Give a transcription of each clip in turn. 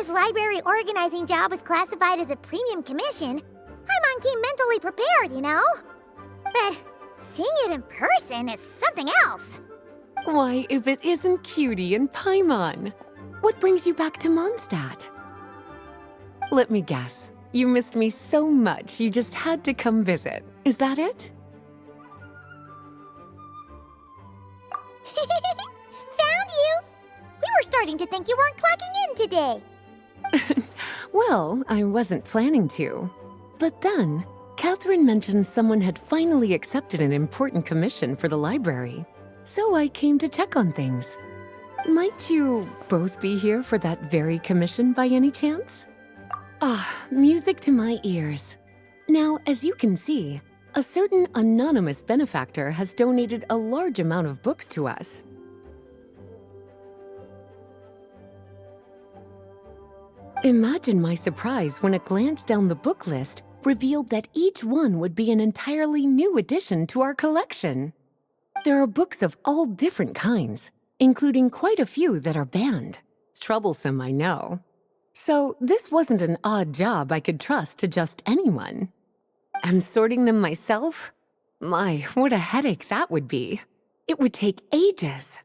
this library organizing job was classified as a premium commission, Paimon came mentally prepared, you know? But seeing it in person is something else. Why, if it isn't Cutie and Paimon? What brings you back to Mondstadt? Let me guess. You missed me so much you just had to come visit. Is that it? Found you! We were starting to think you weren't clocking in today. Well, I wasn't planning to. But then, Catherine mentioned someone had finally accepted an important commission for the library. So I came to check on things. Might you both be here for that very commission by any chance? Ah, music to my ears. Now, as you can see, a certain anonymous benefactor has donated a large amount of books to us. Imagine my surprise when a glance down the book list revealed that each one would be an entirely new addition to our collection. There are books of all different kinds, including quite a few that are banned. Troublesome, I know. So this wasn't an odd job I could trust to just anyone. And sorting them myself? My, what a headache that would be. It would take ages.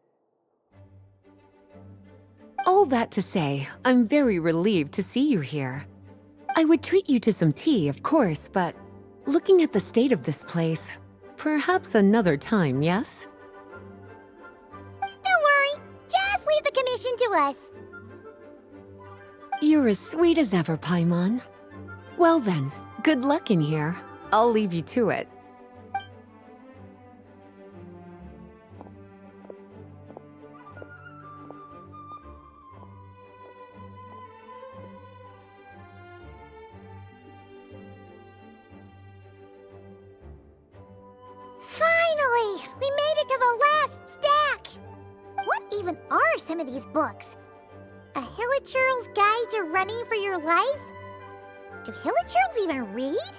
All that to say, I'm very relieved to see you here. I would treat you to some tea, of course, but looking at the state of this place, perhaps another time, yes? Don't worry, just leave the commission to us. You're as sweet as ever, Paimon. Well then, good luck in here. I'll leave you to it. Finally! We made it to the last stack! What even are some of these books? A Hilichurl's Guide to Running for Your Life? Do Hilichurls even read?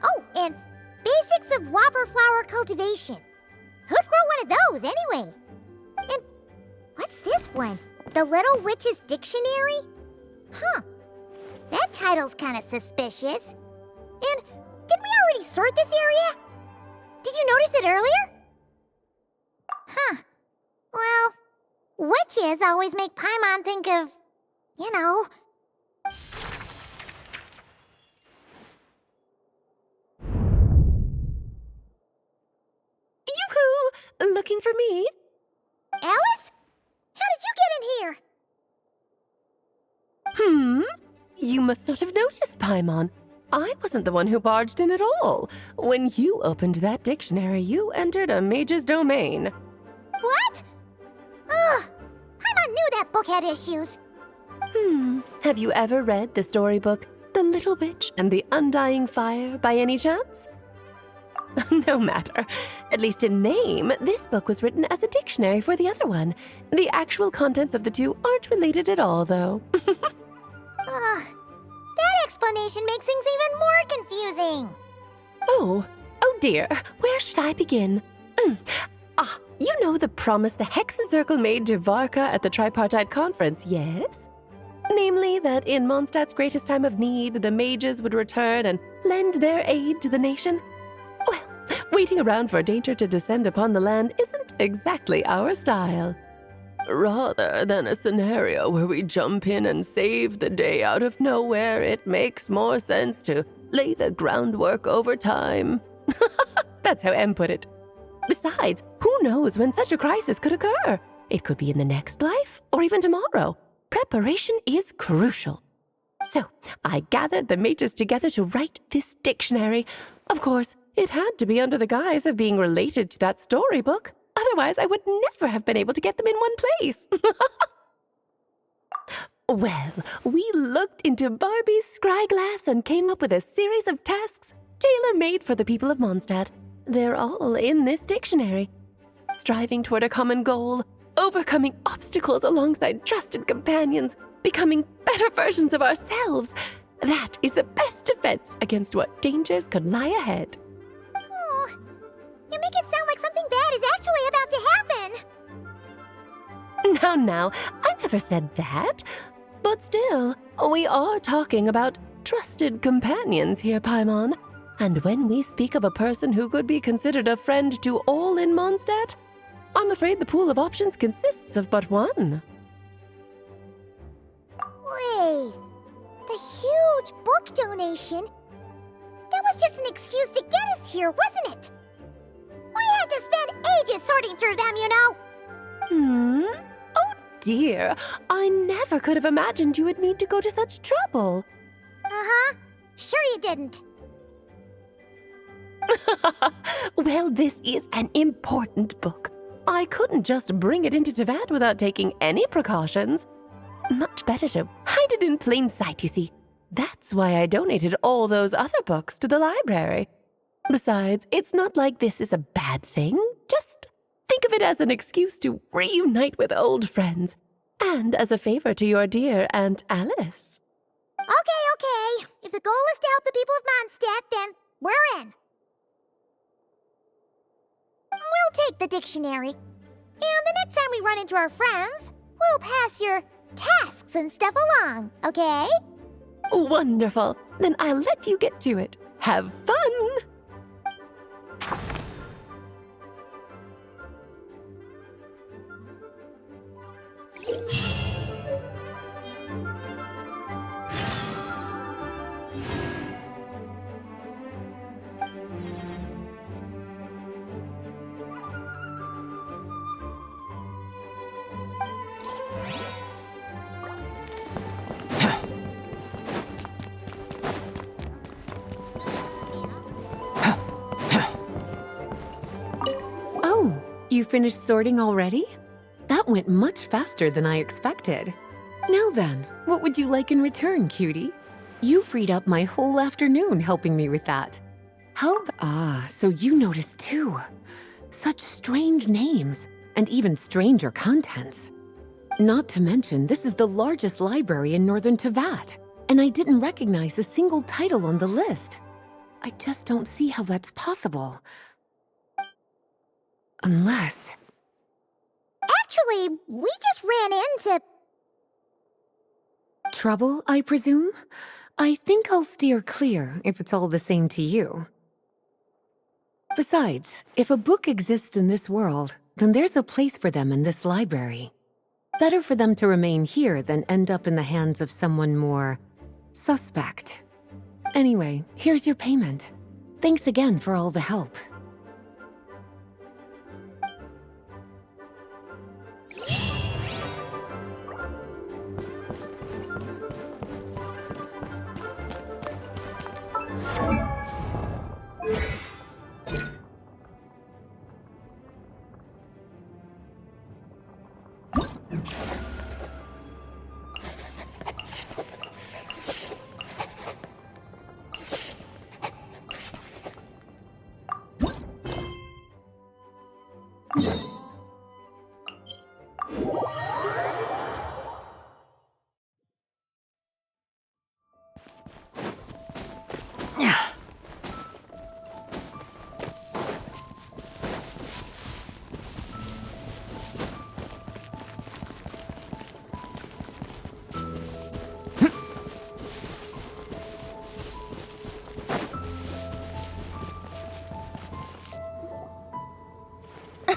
Oh, and Basics of Whopper Flower Cultivation. Who'd grow one of those, anyway? And what's this one? The Little Witch's Dictionary? Huh. That title's kind of suspicious. And didn't we already sort this area? Did you notice it earlier? Huh. Well, witches always make Paimon think of, you know... Yoo-hoo! Looking for me? Alice? How did you get in here? You must not have noticed, Paimon. I wasn't the one who barged in at all. When you opened that dictionary, you entered a mage's domain. What? Ugh! Paimon knew that book had issues. Have you ever read the storybook, The Little Witch and the Undying Fire, by any chance? No matter. At least in name, this book was written as a dictionary for the other one. The actual contents of the two aren't related at all, though. That explanation makes things even more confusing. Oh dear. Where should I begin? You know the promise the Hexe Circle made to Varka at the Tripartite Conference, yes? Namely, that in Mondstadt's greatest time of need, the mages would return and lend their aid to the nation? Well, waiting around for danger to descend upon the land isn't exactly our style. Rather than a scenario where we jump in and save the day out of nowhere, it makes more sense to lay the groundwork over time. That's how Em put it. Besides, who knows when such a crisis could occur? It could be in the next life, or even tomorrow. Preparation is crucial. So, I gathered the mages together to write this dictionary. Of course, it had to be under the guise of being related to that storybook. Otherwise, I would never have been able to get them in one place. Well, we looked into Barbie's scryglass and came up with a series of tasks tailor-made for the people of Mondstadt. They're all in this dictionary. Striving toward a common goal, overcoming obstacles alongside trusted companions, becoming better versions of ourselves. That is the best defense against what dangers could lie ahead. Oh, you make it sound like something bad is actually about to happen. Now, I never said that. But still, we are talking about trusted companions here, Paimon. And when we speak of a person who could be considered a friend to all in Mondstadt, I'm afraid the pool of options consists of but one. Wait, the huge book donation? That was just an excuse to get us here, wasn't it? We had to spend ages sorting through them, you know. Oh dear, I never could have imagined you would need to go to such trouble. Uh-huh. Sure you didn't. Well, this is an important book. I couldn't just bring it into Teyvat without taking any precautions. Much better to hide it in plain sight, you see. That's why I donated all those other books to the library. Besides, it's not like this is a bad thing. Just think of it as an excuse to reunite with old friends, and as a favor to your dear Aunt Alice. Okay. If the goal is to help the people of Mondstadt, then we're in. We'll take the dictionary. And the next time we run into our friends, we'll pass your tasks and stuff along, okay? Wonderful. Then I'll let you get to it. Have fun! Oh, you finished sorting already? That went much faster than I expected. Now then, what would you like in return, cutie? You freed up my whole afternoon helping me with that. So you noticed too. Such strange names, and even stranger contents. Not to mention, this is the largest library in northern Teyvat, and I didn't recognize a single title on the list. I just don't see how that's possible. Unless... Actually, we just ran into... Trouble, I presume? I think I'll steer clear if it's all the same to you. Besides, if a book exists in this world, then there's a place for them in this library. Better for them to remain here than end up in the hands of someone more suspect. Anyway, here's your payment. Thanks again for all the help.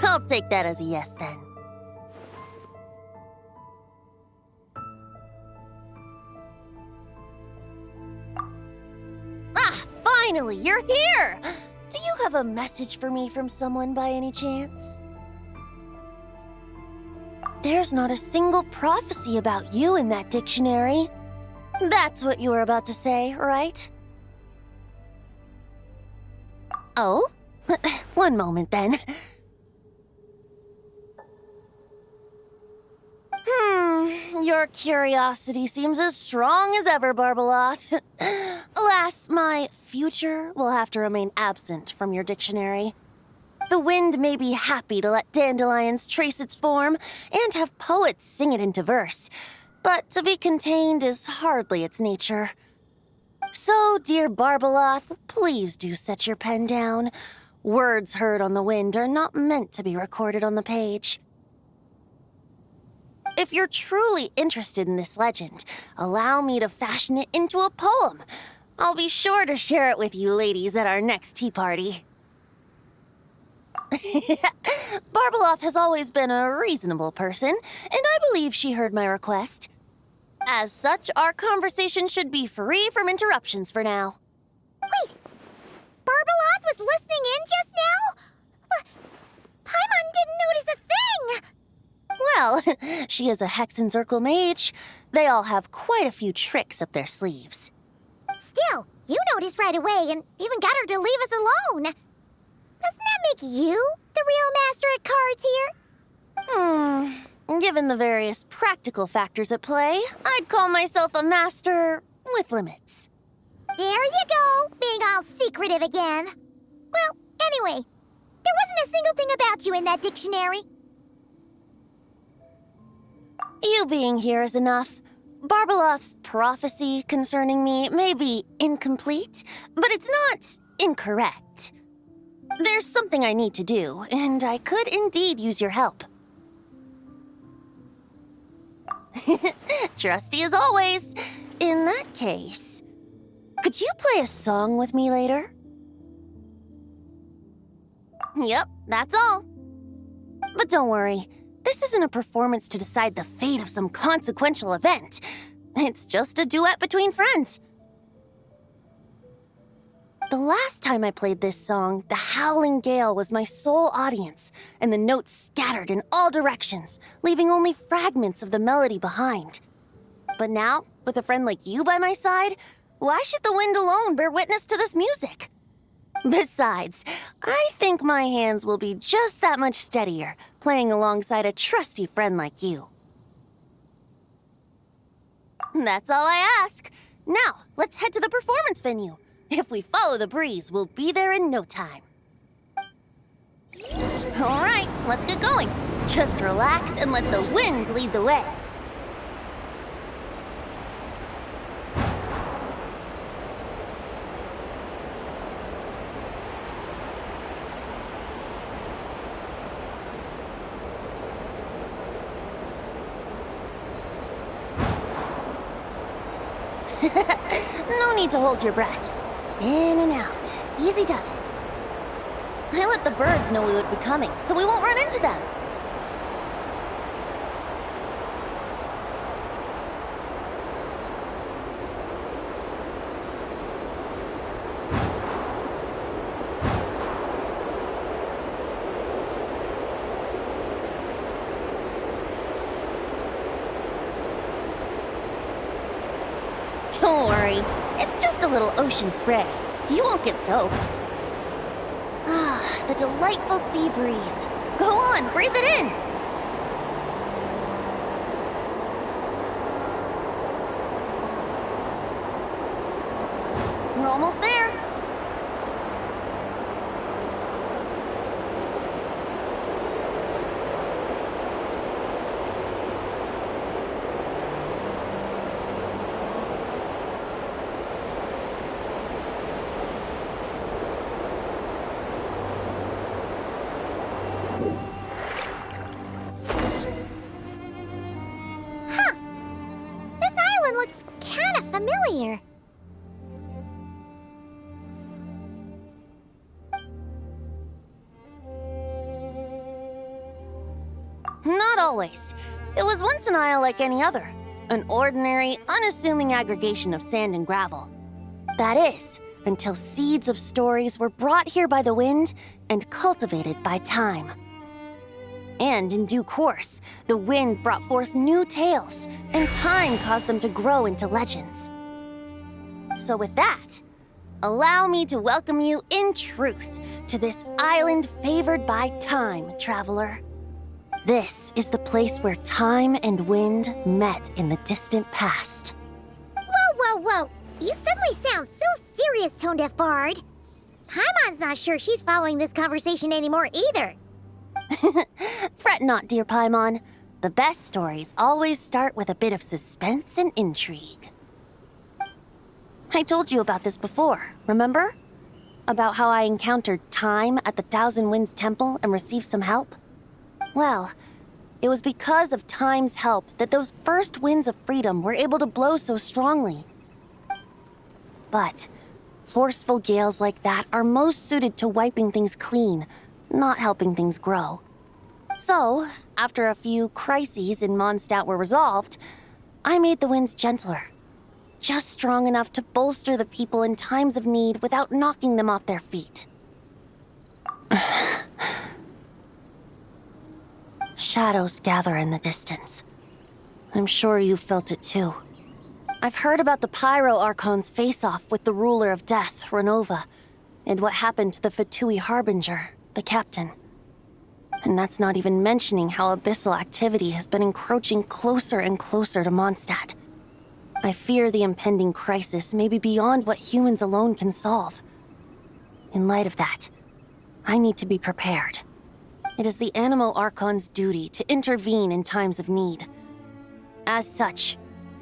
I'll take that as a yes, then. Ah, finally, you're here! Do you have a message for me from someone by any chance? There's not a single prophecy about you in that dictionary. That's what you were about to say, right? Oh? One moment, then. Your curiosity seems as strong as ever, Barbeloth. Alas, my future will have to remain absent from your dictionary. The wind may be happy to let dandelions trace its form and have poets sing it into verse, but to be contained is hardly its nature. So, dear Barbeloth, please do set your pen down. Words heard on the wind are not meant to be recorded on the page. if you're truly interested in this legend, allow me to fashion it into a poem. I'll be sure to share it with you ladies at our next tea party. Barbeloth has always been a reasonable person, and I believe she heard my request. As such, our conversation should be free from interruptions for now. Wait, Barbeloth was listening in just now? Paimon didn't notice a thing! Well, she is a Hexe and Zirkel mage. They all have quite a few tricks up their sleeves. Still, you noticed right away and even got her to leave us alone. Doesn't that make you the real master at cards here? Given the various practical factors at play, I'd call myself a master with limits. There you go, being all secretive again. Well, anyway, there wasn't a single thing about you in that dictionary. You being here is enough. Barbeloth's prophecy concerning me may be incomplete, but it's not incorrect. There's something I need to do, and I could indeed use your help. Trusty as always. In that case, could you play a song with me later? Yep, that's all. But don't worry, this isn't a performance to decide the fate of some consequential event. It's just a duet between friends. The last time I played this song, the howling gale was my sole audience, and the notes scattered in all directions, leaving only fragments of the melody behind. But now, with a friend like you by my side, why should the wind alone bear witness to this music? Besides, I think my hands will be just that much steadier, playing alongside a trusty friend like you. That's all I ask. Now, let's head to the performance venue. If we follow the breeze, we'll be there in no time. All right, let's get going. Just relax and let the wind lead the way. No need to hold your breath. In and out. Easy does it. I let the birds know we would be coming, so we won't run into them. Don't worry, it's just a little ocean spray. You won't get soaked. Ah, the delightful sea breeze. Go on, breathe it in. We're almost there. Looks kind of familiar. Not always. It was once an isle like any other. An ordinary, unassuming aggregation of sand and gravel. That is, until seeds of stories were brought here by the wind and cultivated by time. And in due course, the wind brought forth new tales, and time caused them to grow into legends. So with that, allow me to welcome you in truth to this island favored by time, traveler. This is the place where time and wind met in the distant past. Whoa. You suddenly sound so serious, Tone Deaf Bard. Paimon's not sure she's following this conversation anymore either. Fret not, dear Paimon. The best stories always start with a bit of suspense and intrigue. I told you about this before, remember? About how I encountered time at the Thousand Winds Temple and received some help? Well, It was because of Time's help that those first winds of freedom were able to blow so strongly. But forceful gales like that are most suited to wiping things clean, not helping things grow. So, after a few crises in Mondstadt were resolved, I made the winds gentler. Just strong enough to bolster the people in times of need without knocking them off their feet. Shadows gather in the distance. I'm sure you felt it too. I've heard about the Pyro Archon's face-off with the ruler of death, Renova, and what happened to the Fatui Harbinger, the captain. And that's not even mentioning how abyssal activity has been encroaching closer and closer to Mondstadt. I fear the impending crisis may be beyond what humans alone can solve. In light of that, I need to be prepared. It is the Animo Archon's duty to intervene in times of need. As such,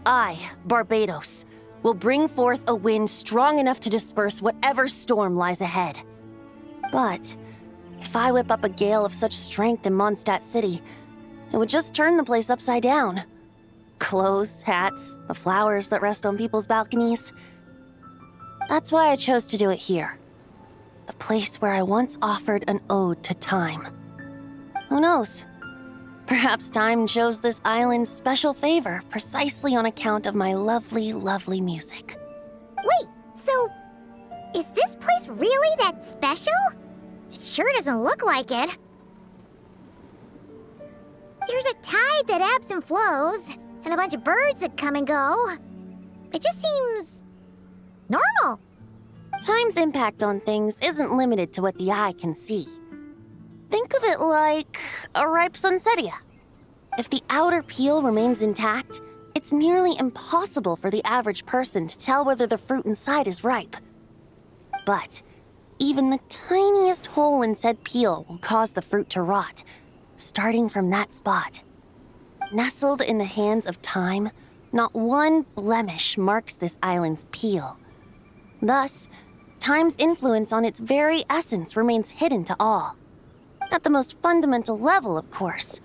I, Barbados, will bring forth a wind strong enough to disperse whatever storm lies ahead. But if I whip up a gale of such strength in Mondstadt City, it would just turn the place upside down. Clothes, hats, the flowers that rest on people's balconies. That's why I chose to do it here. A place where I once offered an ode to time. Who knows? Perhaps time shows this island special favor precisely on account of my lovely, lovely music. Wait, so is this place really that special? It sure doesn't look like it. There's a tide that ebbs and flows, and a bunch of birds that come and go. It just seems normal. Time's impact on things isn't limited to what the eye can see. Think of it like a ripe sunsetia. If the outer peel remains intact, it's nearly impossible for the average person to tell whether the fruit inside is ripe. But even the tiniest hole in said peel will cause the fruit to rot, starting from that spot. Nestled in the hands of time, not one blemish marks this island's peel. Thus, time's influence on its very essence remains hidden to all. At the most fundamental level, of course,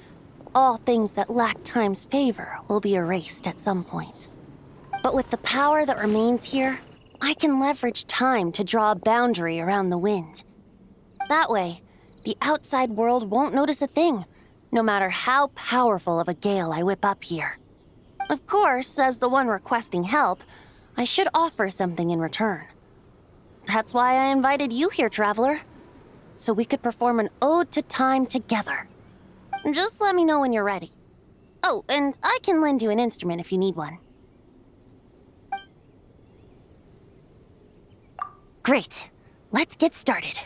all things that lack time's favor will be erased at some point. But with the power that remains here, I can leverage time to draw a boundary around the wind. That way, the outside world won't notice a thing, no matter how powerful of a gale I whip up here. Of course, as the one requesting help, I should offer something in return. That's why I invited you here, traveler. So we could perform an ode to time together. Just let me know when you're ready. Oh, and I can lend you an instrument if you need one. Great. Let's get started.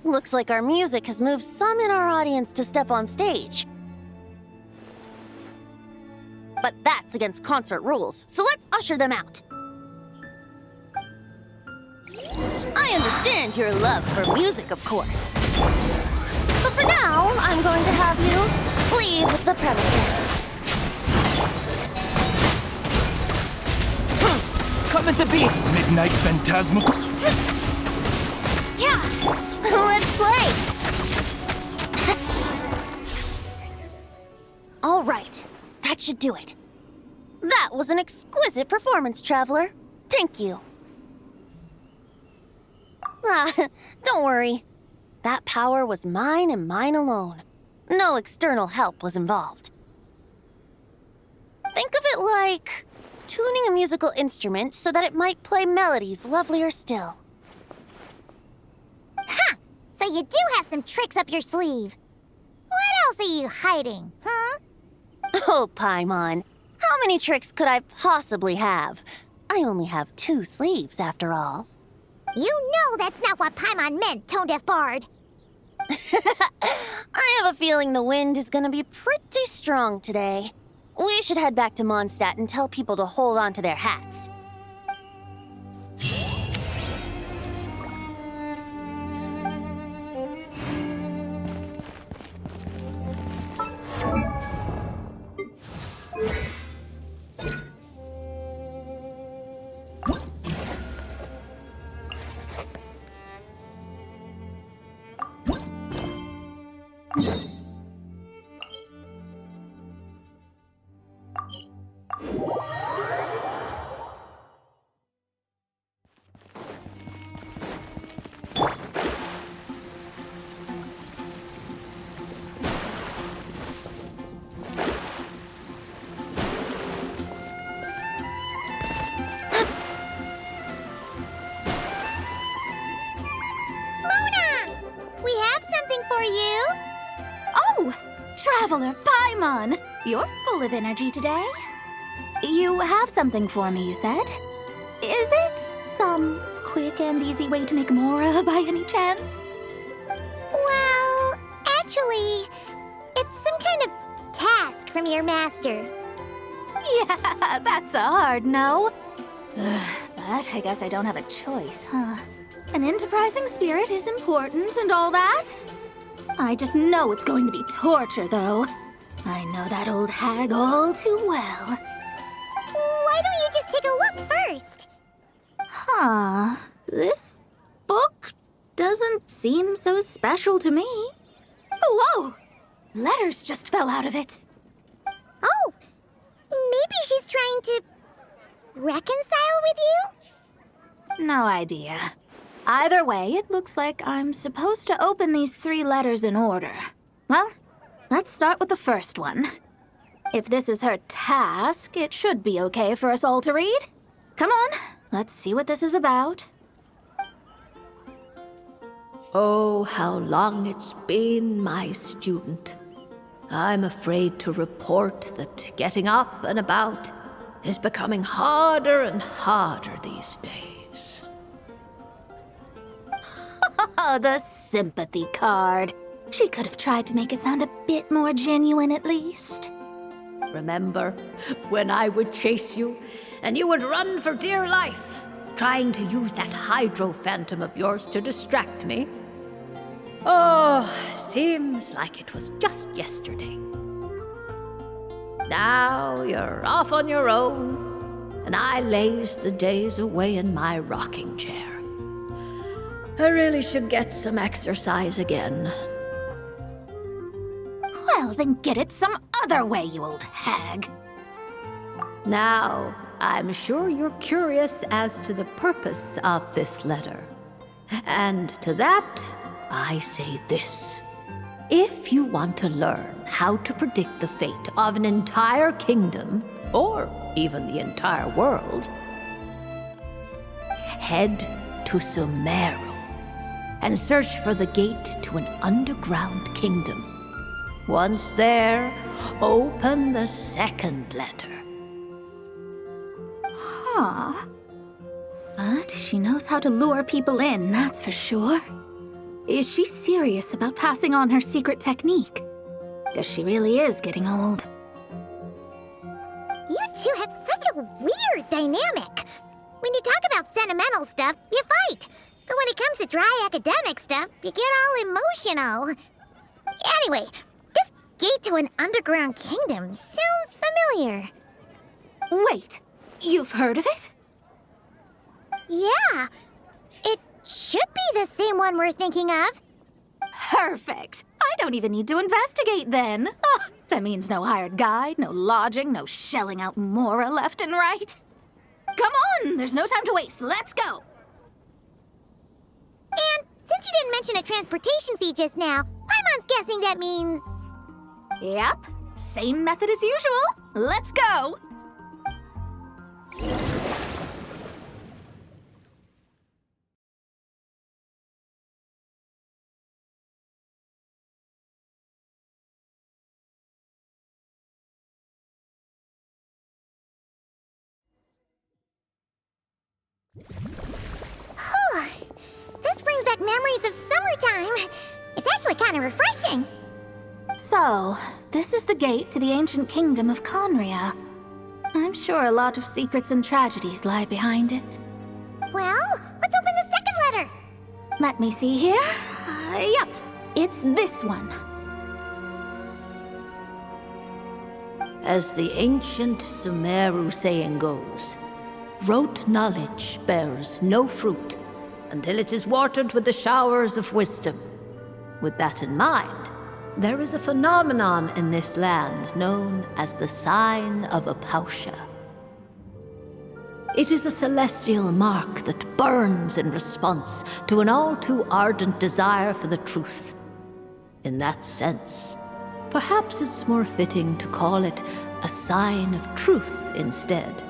Looks like our music has moved some in our audience to step on stage. But that's against concert rules, so let's usher them out. I understand your love for music, of course. But for now, I'm going to have you leave the premises. Coming to be Midnight Phantasmal. Yeah, let's play. All right, that should do it. That was an exquisite performance, traveler. Thank you. Don't worry. That power was mine and mine alone. No external help was involved. Think of it like tuning a musical instrument so that it might play melodies lovelier still. Ha! So you do have some tricks up your sleeve. What else are you hiding, huh? Oh, Paimon, How many tricks could I possibly have? I only have 2 sleeves, after all. You know that's not what Paimon meant, Tone-Deaf Bard. I have a feeling the wind is gonna be pretty strong today. We should head back to Mondstadt and tell people to hold on to their hats. We have something for you. Oh, Traveler Paimon! You're full of energy today. You have something for me, you said? Is it some quick and easy way to make Mora by any chance? Well, actually, it's some kind of task from your master. Yeah, that's a hard no. But I guess I don't have a choice, huh? An enterprising spirit is important and all that. I just know it's going to be torture, though. I know that old hag all too well. Why don't you just take a look first? Huh. This book doesn't seem so special to me. Whoa! Letters just fell out of it. Oh, maybe she's trying to reconcile with you? No idea. Either way, it looks like I'm supposed to open these 3 letters in order. Well, let's start with the first one. If this is her task, it should be okay for us all to read. Come on, let's see what this is about. Oh, how long it's been, my student. I'm afraid to report that getting up and about is becoming harder and harder these days. Oh, the sympathy card. She could have tried to make it sound a bit more genuine at least. Remember when I would chase you and you would run for dear life, trying to use that hydro phantom of yours to distract me? Oh, seems like it was just yesterday. Now you're off on your own, and I laze the days away in my rocking chair. I really should get some exercise again. Well, then get it some other way, you old hag. Now, I'm sure you're curious as to the purpose of this letter. And to that, I say this. If you want to learn how to predict the fate of an entire kingdom, or even the entire world, head to Sumeru and search for the gate to an underground kingdom. Once there, open the second letter. Huh. But she knows how to lure people in, that's for sure. Is she serious about passing on her secret technique? Guess she really is getting old. You two have such a weird dynamic. When you talk about sentimental stuff, you fight. But when it comes to dry academic stuff, you get all emotional. Anyway, this gate to an underground kingdom sounds familiar. Wait, you've heard of it? Yeah, it should be the same one we're thinking of. Perfect. I don't even need to investigate then. Oh, that means no hired guide, no lodging, no shelling out Mora left and right. Come on, there's no time to waste. Let's go. And since you didn't mention a transportation fee just now, Paimon's guessing that means... Yep, same method as usual. Let's go. memories of summertime. It's actually kind of refreshing. So, this is the gate to the ancient kingdom of Conria. I'm sure a lot of secrets and tragedies lie behind it. Well, let's open the second letter. Let me see here. Yep, it's this one. As the ancient Sumeru saying goes, rote knowledge bears no fruit until it is watered with the showers of wisdom. With that in mind, there is a phenomenon in this land known as the Sign of Apausha. It is a celestial mark that burns in response to an all too ardent desire for the truth. In that sense, perhaps it's more fitting to call it a sign of truth instead.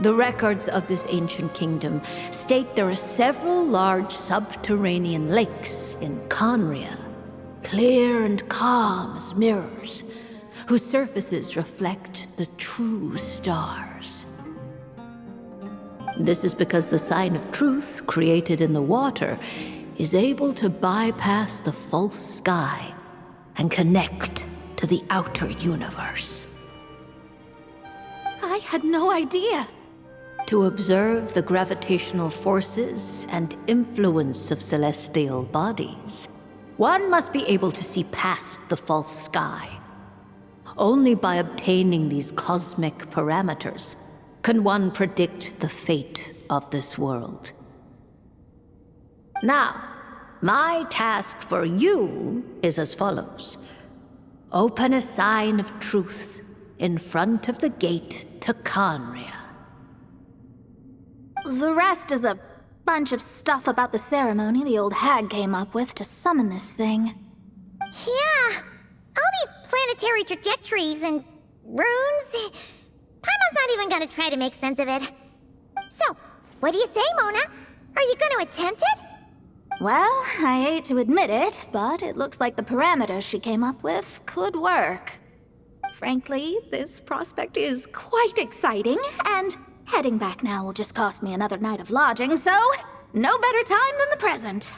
The records of this ancient kingdom state there are several large subterranean lakes in Conria, clear and calm as mirrors, whose surfaces reflect the true stars. This is because the sign of truth created in the water is able to bypass the false sky and connect to the outer universe. I had no idea. To observe the gravitational forces and influence of celestial bodies, one must be able to see past the false sky. Only by obtaining these cosmic parameters can one predict the fate of this world. Now, my task for you is as follows. Open a sign of truth in front of the gate to Conria. The rest is a bunch of stuff about the ceremony the old hag came up with to summon this thing. Yeah, all these planetary trajectories and runes. Paimon's not even gonna try to make sense of it. So, what do you say, Mona? Are you gonna attempt it? Well, I hate to admit it, but it looks like the parameters she came up with could work. Frankly, this prospect is quite exciting, and heading back now will just cost me another night of lodging, so no better time than the present.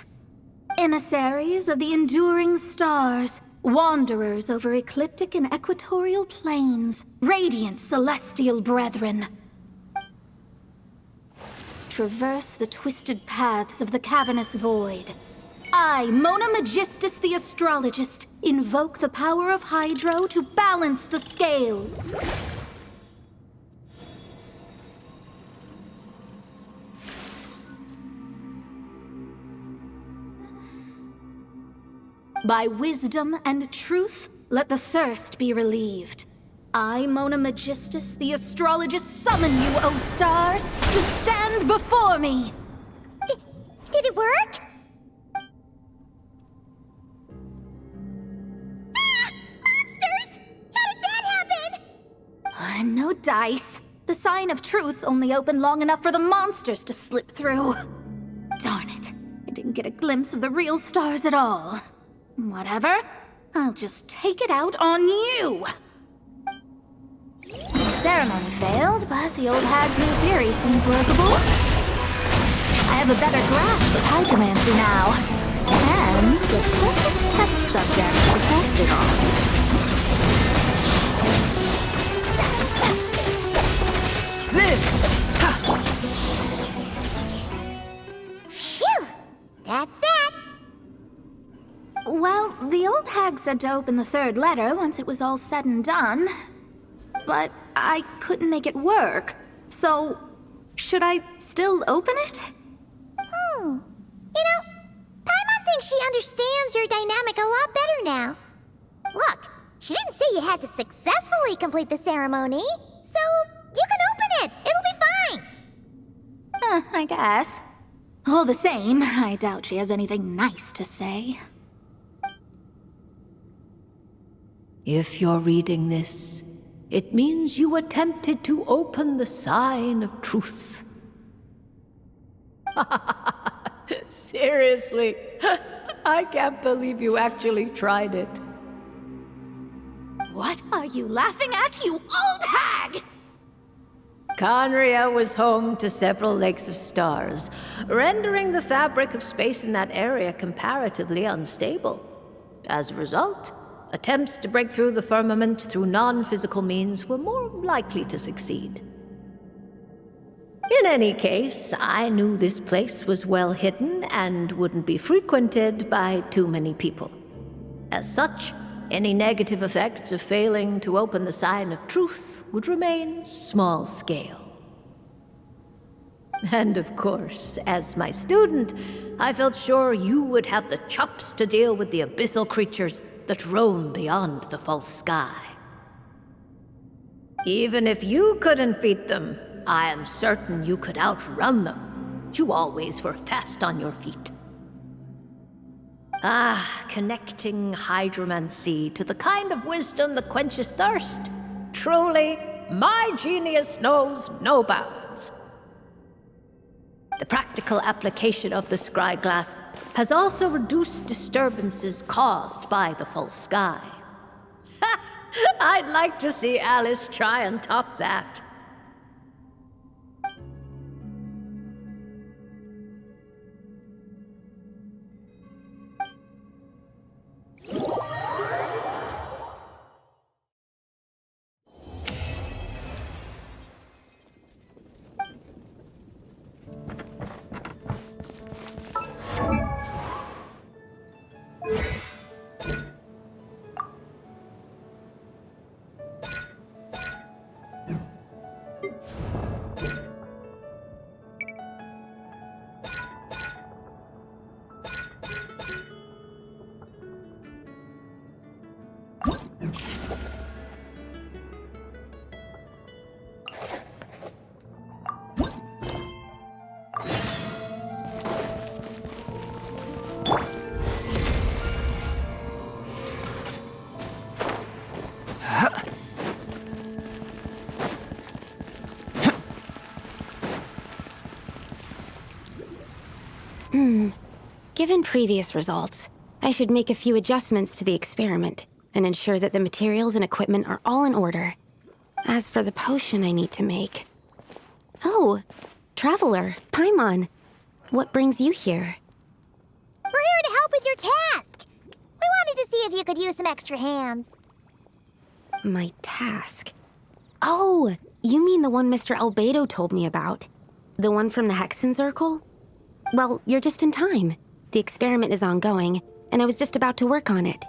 Emissaries of the enduring stars, wanderers over ecliptic and equatorial plains, radiant celestial brethren. Traverse the twisted paths of the cavernous void. I, Mona Magistus the Astrologist, invoke the power of Hydro to balance the scales. By wisdom and truth, let the thirst be relieved. I, Mona Magistus, the Astrologist, summon you, O stars, to stand before me! Did it work? Ah! Monsters! How did that happen? No dice. The sign of truth only opened long enough for the monsters to slip through. Darn it. I didn't get a glimpse of the real stars at all. Whatever. I'll just take it out on you! The ceremony failed, but the old hag's new theory seems workable. I have a better grasp of hydromancy now. And the perfect test subject to test it on. Phew! That's that! Well, the old hag said to open the third letter once it was all said and done. But I couldn't make it work. So, should I still open it? You know, Paimon thinks she understands your dynamic a lot better now. Look, she didn't say you had to successfully complete the ceremony, so you can open it. It'll be fine. I guess. All the same, I doubt she has anything nice to say. If you're reading this, it means you attempted to open the sign of truth. Seriously, I can't believe you actually tried it. What are you laughing at, you old hag? Conria was home to several lakes of stars, rendering the fabric of space in that area comparatively unstable. As a result, attempts to break through the firmament through non-physical means were more likely to succeed. In any case, I knew this place was well hidden and wouldn't be frequented by too many people. As such, any negative effects of failing to open the sign of truth would remain small scale. And of course, as my student, I felt sure you would have the chops to deal with the abyssal creatures that roam beyond the false sky. Even if you couldn't beat them, I am certain you could outrun them. You always were fast on your feet. Connecting hydromancy to the kind of wisdom that quenches thirst. Truly, my genius knows no bounds. The practical application of the scry glass has also reduced disturbances caused by the false sky. I'd like to see Alice try and top that. Given previous results, I should make a few adjustments to the experiment and ensure that the materials and equipment are all in order. As for the potion I need to make... Oh, Traveler, Paimon, what brings you here? We're here to help with your task. We wanted to see if you could use some extra hands. My task? Oh, you mean the one Mr. Albedo told me about? The one from the Hexen Circle? Well, you're just in time. The experiment is ongoing, and I was just about to work on it.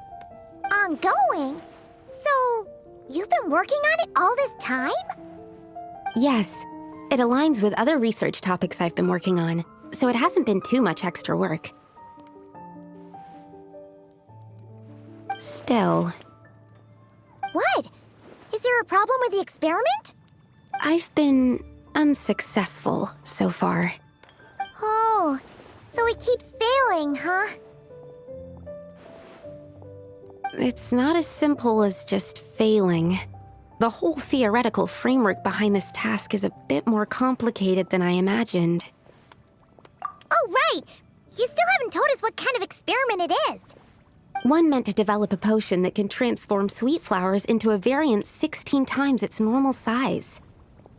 Ongoing? So, you've been working on it all this time? Yes. It aligns with other research topics I've been working on, so it hasn't been too much extra work. Still... What? Is there a problem with the experiment? I've been unsuccessful so far. Oh, so it keeps failing, huh? It's not as simple as just failing. The whole theoretical framework behind this task is a bit more complicated than I imagined. Oh, right! You still haven't told us what kind of experiment it is. One meant to develop a potion that can transform sweet flowers into a variant 16 times its normal size.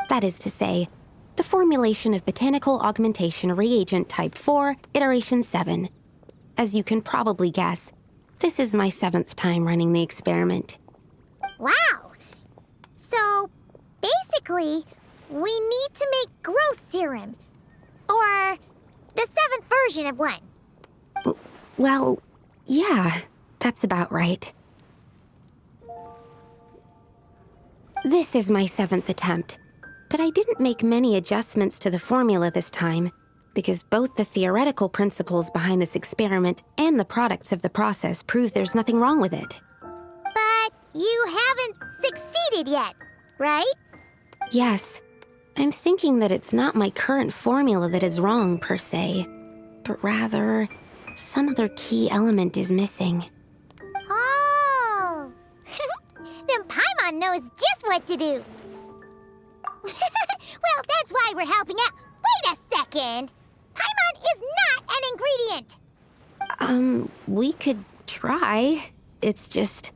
That is to say, the formulation of Botanical Augmentation Reagent Type 4, Iteration 7. As you can probably guess, this is my 7th time running the experiment. Wow! So, basically, we need to make growth serum. Or the 7th version of one. Well, yeah, that's about right. This is my 7th attempt. But I didn't make many adjustments to the formula this time, because both the theoretical principles behind this experiment and the products of the process prove there's nothing wrong with it. But you haven't succeeded yet, right? Yes. I'm thinking that it's not my current formula that is wrong, per se, but rather, some other key element is missing. Oh! Then Paimon knows just what to do. Well, that's why we're helping out. Wait a second! Paimon is not an ingredient! We could try. It's just...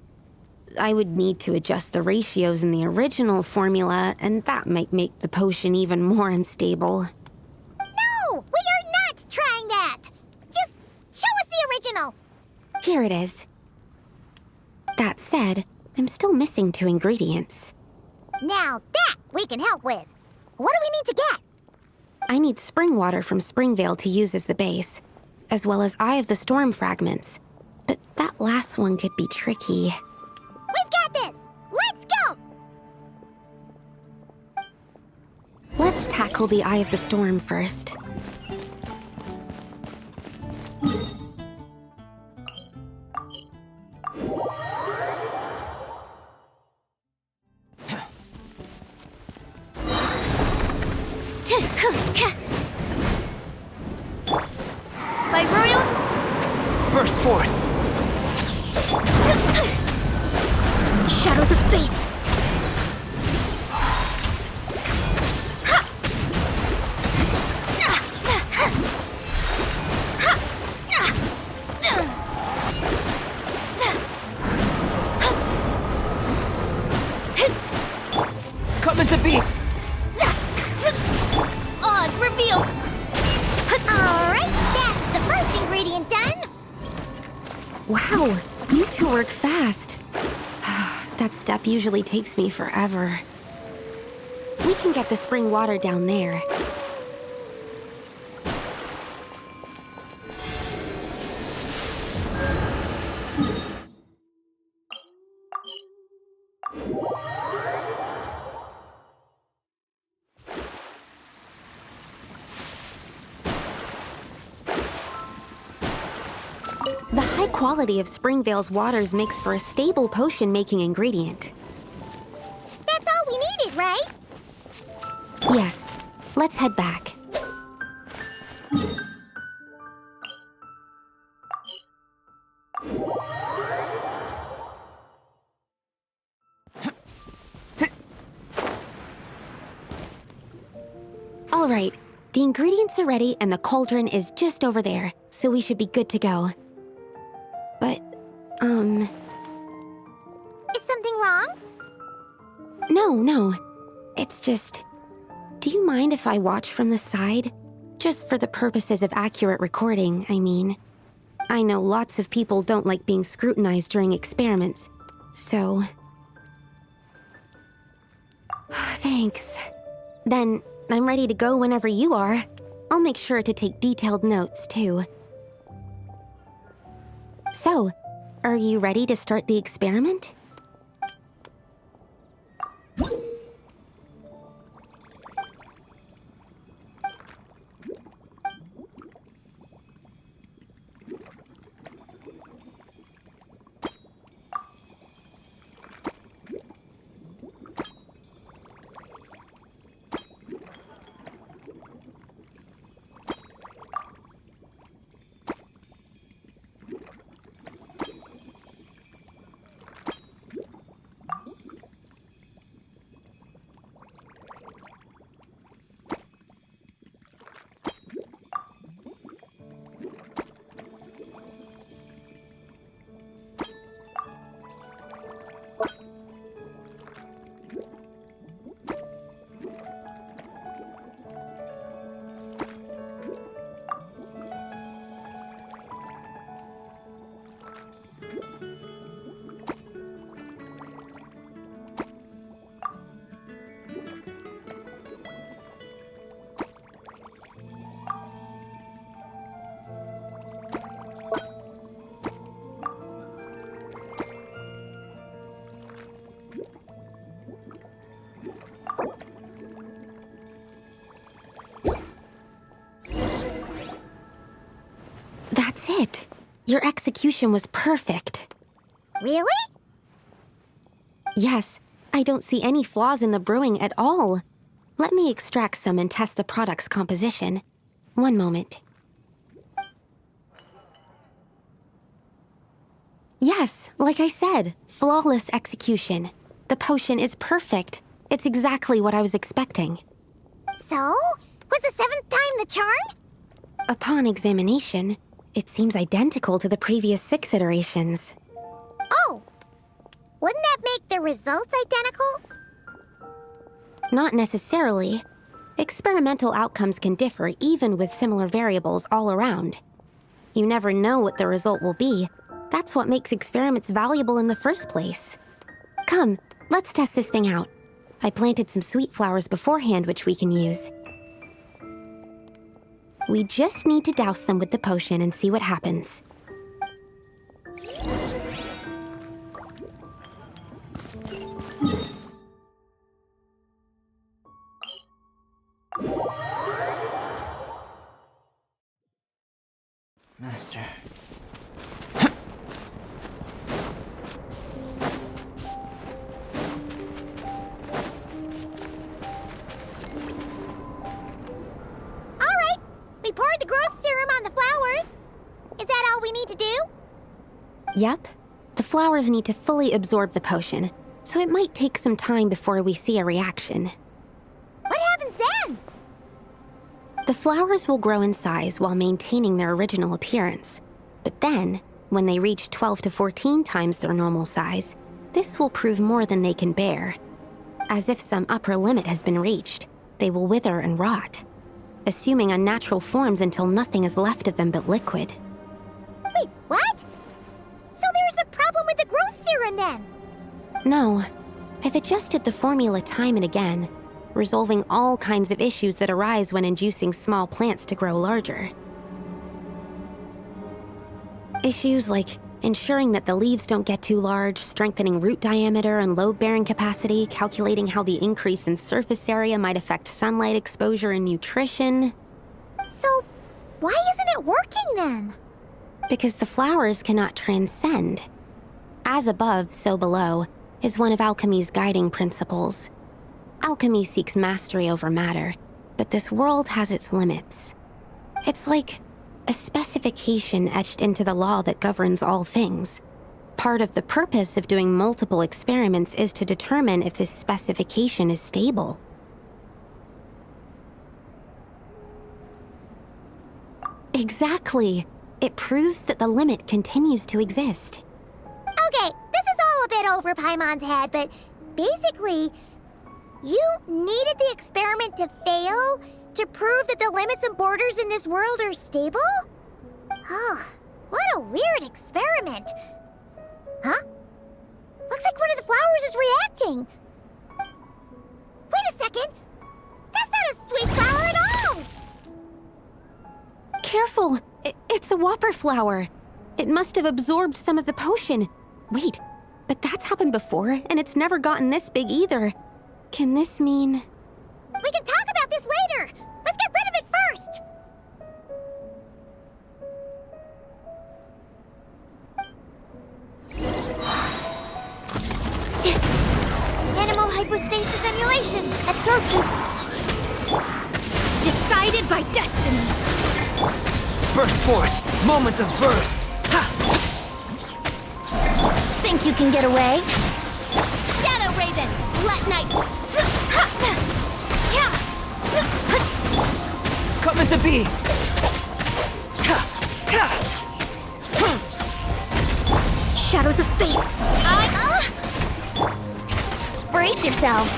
I would need to adjust the ratios in the original formula, and that might make the potion even more unstable. No! We are not trying that! Just show us the original! Here it is. That said, I'm still missing 2 ingredients. Now that we can help with. What do we need to get? I need spring water from Springvale to use as the base, as well as Eye of the Storm fragments. But that last one could be tricky. We've got this! Let's go! Let's tackle the Eye of the Storm first. By royal Burst forth! Shadows of Fate! Coming to be! odds reveal. Alright, that's the first ingredient done! Wow, you 2 work fast. That step usually takes me forever. We can get the spring water down there. The high quality of Springvale's waters makes for a stable potion-making ingredient. That's all we needed, right? Yes, let's head back. All right, the ingredients are ready and the cauldron is just over there, so we should be good to go. But, Is something wrong? No. It's just... Do you mind if I watch from the side? Just for the purposes of accurate recording, I mean. I know lots of people don't like being scrutinized during experiments, so... Thanks. Then, I'm ready to go whenever you are. I'll make sure to take detailed notes, too. So, are you ready to start the experiment? That's it. Your execution was perfect. Really? Yes, I don't see any flaws in the brewing at all. Let me extract some and test the product's composition. One moment. Yes, like I said, flawless execution. The potion is perfect. It's exactly what I was expecting. So? Was the 7th time the charm? Upon examination, it seems identical to the previous 6 iterations. Oh! Wouldn't that make the results identical? Not necessarily. Experimental outcomes can differ even with similar variables all around. You never know what the result will be. That's what makes experiments valuable in the first place. Come, let's test this thing out. I planted some sweet flowers beforehand which we can use. We just need to douse them with the potion and see what happens. Master. Alright, we poured the growth serum on the flowers. Is that all we need to do? Yep. The flowers need to fully absorb the potion, so it might take some time before we see a reaction. What happens then? The flowers will grow in size while maintaining their original appearance. But then, when they reach 12 to 14 times their normal size, this will prove more than they can bear. As if some upper limit has been reached, they will wither and rot, assuming unnatural forms until nothing is left of them but liquid. Wait, what? So there's a problem with the growth serum then? No, I've adjusted the formula time and again, resolving all kinds of issues that arise when inducing small plants to grow larger. Issues like ensuring that the leaves don't get too large, strengthening root diameter and load-bearing capacity, calculating how the increase in surface area might affect sunlight exposure and nutrition. So, why isn't it working then? Because the flowers cannot transcend. As above, so below, is one of alchemy's guiding principles. Alchemy seeks mastery over matter, but this world has its limits. It's like a specification etched into the law that governs all things. Part of the purpose of doing multiple experiments is to determine if this specification is stable. Exactly. It proves that the limit continues to exist. Okay, this is all a bit over Paimon's head, but basically, you needed the experiment to fail to prove that the limits and borders in this world are stable? Oh, what a weird experiment. Huh? Looks like one of the flowers is reacting. Wait a second. That's not a sweet flower at all! Careful! It's a whopper flower. It must have absorbed some of the potion. Wait, but that's happened before, and it's never gotten this big either. Can this mean... We can talk about this later! Let's get rid of it first! Animal hypostasis emulation! Absorption! Decided by destiny! Burst forth! Moment of birth! Ha! Think you can get away? Shadow Raven! Let night! Coming to be! Shadows of fate! Brace yourselves!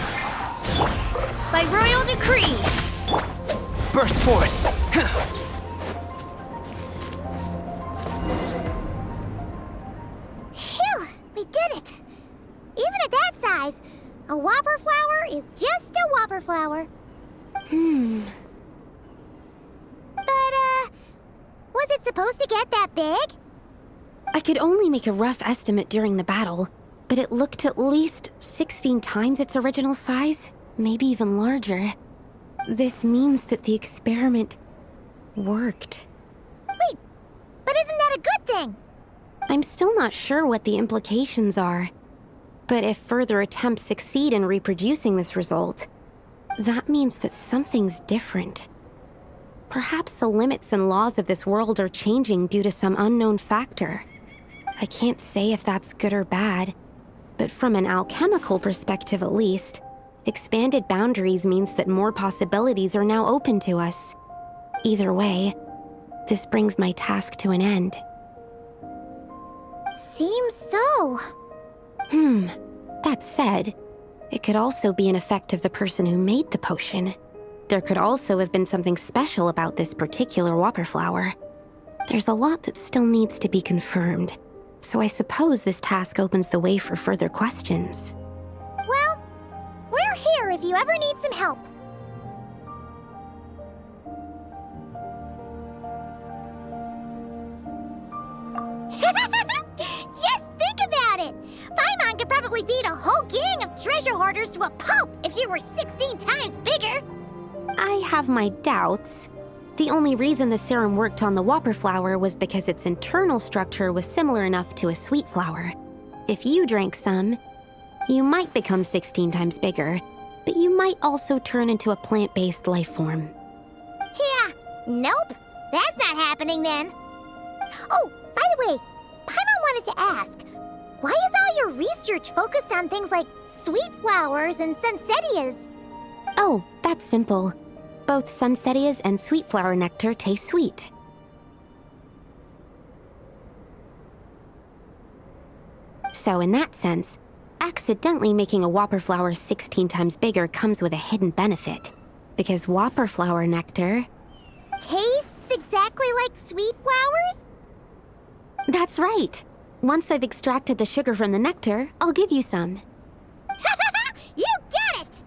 By royal decree! Burst forth! Phew! We did it! Even at that size, a whopper flower is just a whopper flower. But, was it supposed to get that big? I could only make a rough estimate during the battle, but it looked at least 16 times its original size, maybe even larger. This means that the experiment worked. Wait, but isn't that a good thing? I'm still not sure what the implications are, but if further attempts succeed in reproducing this result, that means that something's different. Perhaps the limits and laws of this world are changing due to some unknown factor. I can't say if that's good or bad, but from an alchemical perspective at least, expanded boundaries means that more possibilities are now open to us. Either way, this brings my task to an end. Seems so. That said, it could also be an effect of the person who made the potion. There could also have been something special about this particular whopper flower. There's a lot that still needs to be confirmed, so I suppose this task opens the way for further questions. Well, we're here if you ever need some help. Just think about it! Paimon could probably beat a whole gang of treasure hoarders to a pulp if you were 16 times bigger! I have my doubts. The only reason the serum worked on the whopper flower was because its internal structure was similar enough to a sweet flower. If you drank some, you might become 16 times bigger, but you might also turn into a plant-based life form. Yeah, nope. That's not happening then. Oh, by the way, Paimon wanted to ask, why is all your research focused on things like sweet flowers and sunsettias? Oh, that's simple. Both sunsettias and sweet flower nectar taste sweet. So in that sense, accidentally making a whopper flower 16 times bigger comes with a hidden benefit. Because whopper flower nectar... Tastes exactly like sweet flowers? That's right. Once I've extracted the sugar from the nectar, I'll give you some. You get it!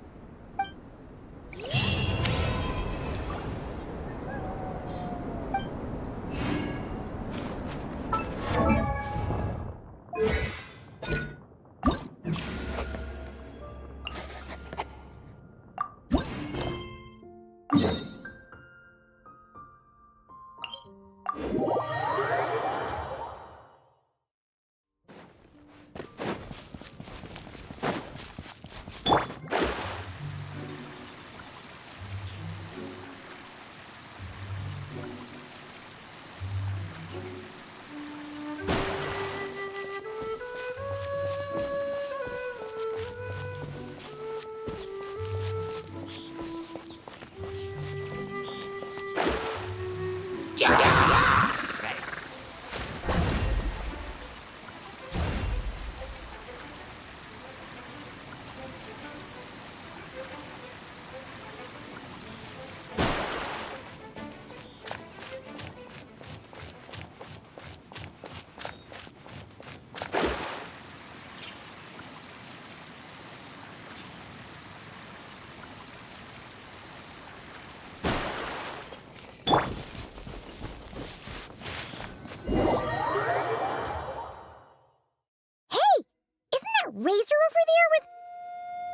Razor over there with...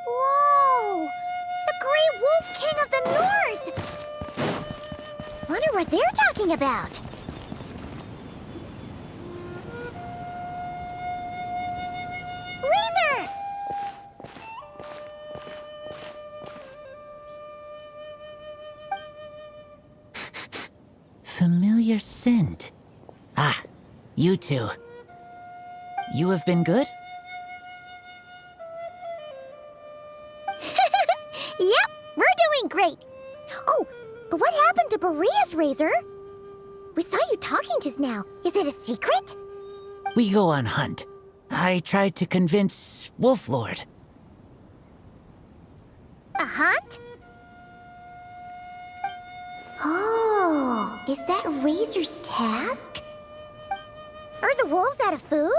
Whoa! The Grey Wolf King of the North! Wonder what they're talking about. Razor! Familiar scent. Ah, you two. You have been good? Yep, we're doing great. Oh, but what happened to Berea's razor? We saw you talking just now. Is it a secret? We go on hunt. I tried to convince Wolflord. A hunt? Oh, is that Razor's task? Are the wolves out of food?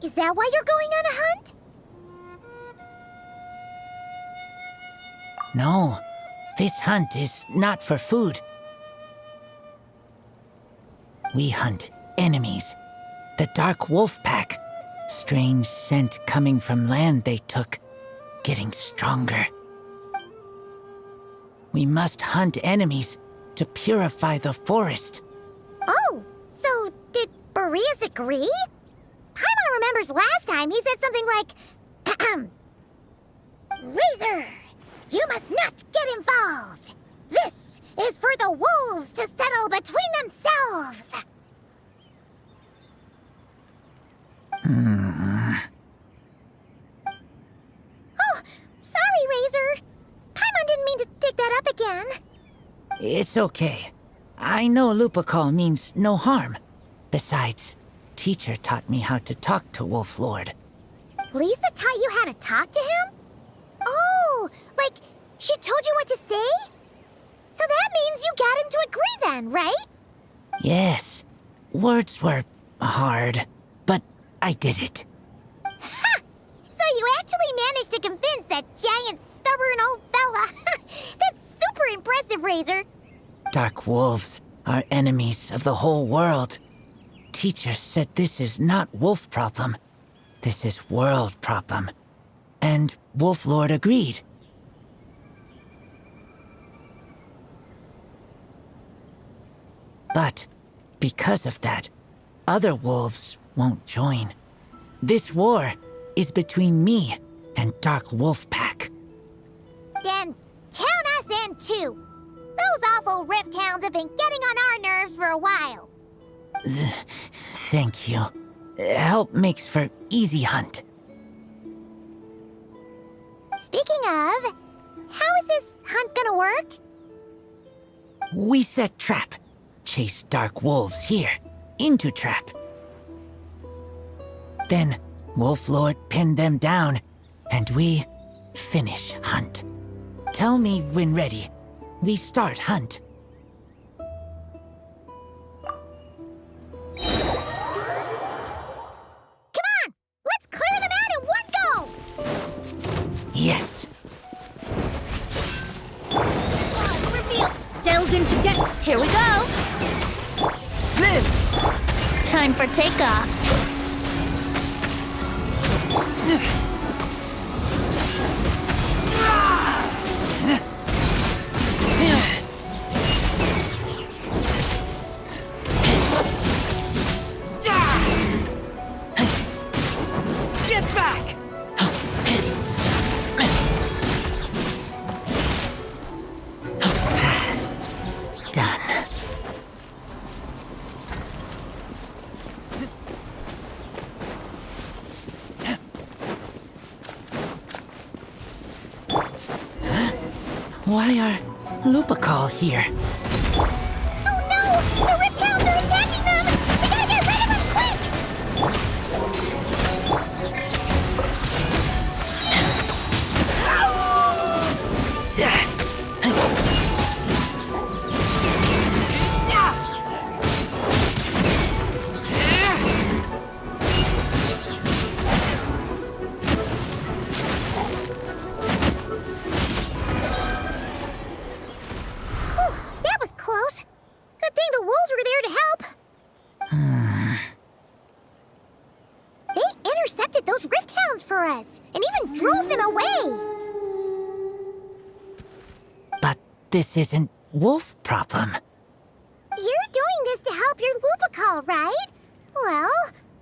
Is that why you're going on a hunt? No, this hunt is not for food. We hunt enemies. The Dark Wolf Pack. Strange scent coming from land they took, getting stronger. We must hunt enemies to purify the forest. Oh, so did Boreas agree? Paimon remembers last time he said something like, Razor, you must not get involved. This is for the wolves to settle between themselves. Oh, sorry, Razor. Paimon didn't mean to dig that up again. It's okay. I know Lupacall means no harm. Besides, teacher taught me how to talk to Wolflord. Lisa taught you how to talk to him? Oh, like she told you what to say? So that means you got him to agree then, right? Yes. Words were hard, but I did it. Ha! So you actually managed to convince that giant, stubborn old fella. That's super impressive, Razor. Dark wolves are enemies of the whole world. Teacher said this is not wolf problem. This is world problem. And Wolf Lord agreed. But because of that, other wolves won't join. This war is between me and Dark Wolf Pack. Then count us in too. Those awful Rift Hounds have been getting on our nerves for a while. Thank you. Help makes for easy hunt. Speaking of, how is this hunt gonna work? We set trap. Chase dark wolves here, into trap. Then Wolf Lord pinned them down, and we finish hunt. Tell me when ready. We start hunt. Come on! Let's clear them out in one go! Yes. Reveal! Delved into death. Here we go. Live! Time for takeoff. Get back! Done. Why are Lupacol here? Oh no! The Rift Hounds are attacking them! We gotta get rid of them quick! Whew, that was close. Good thing the wolves were there to help. They intercepted those Rift Hounds for us, and even drove them away. But this isn't wolf problem. You're doing this to help your Lupacol, right? Well,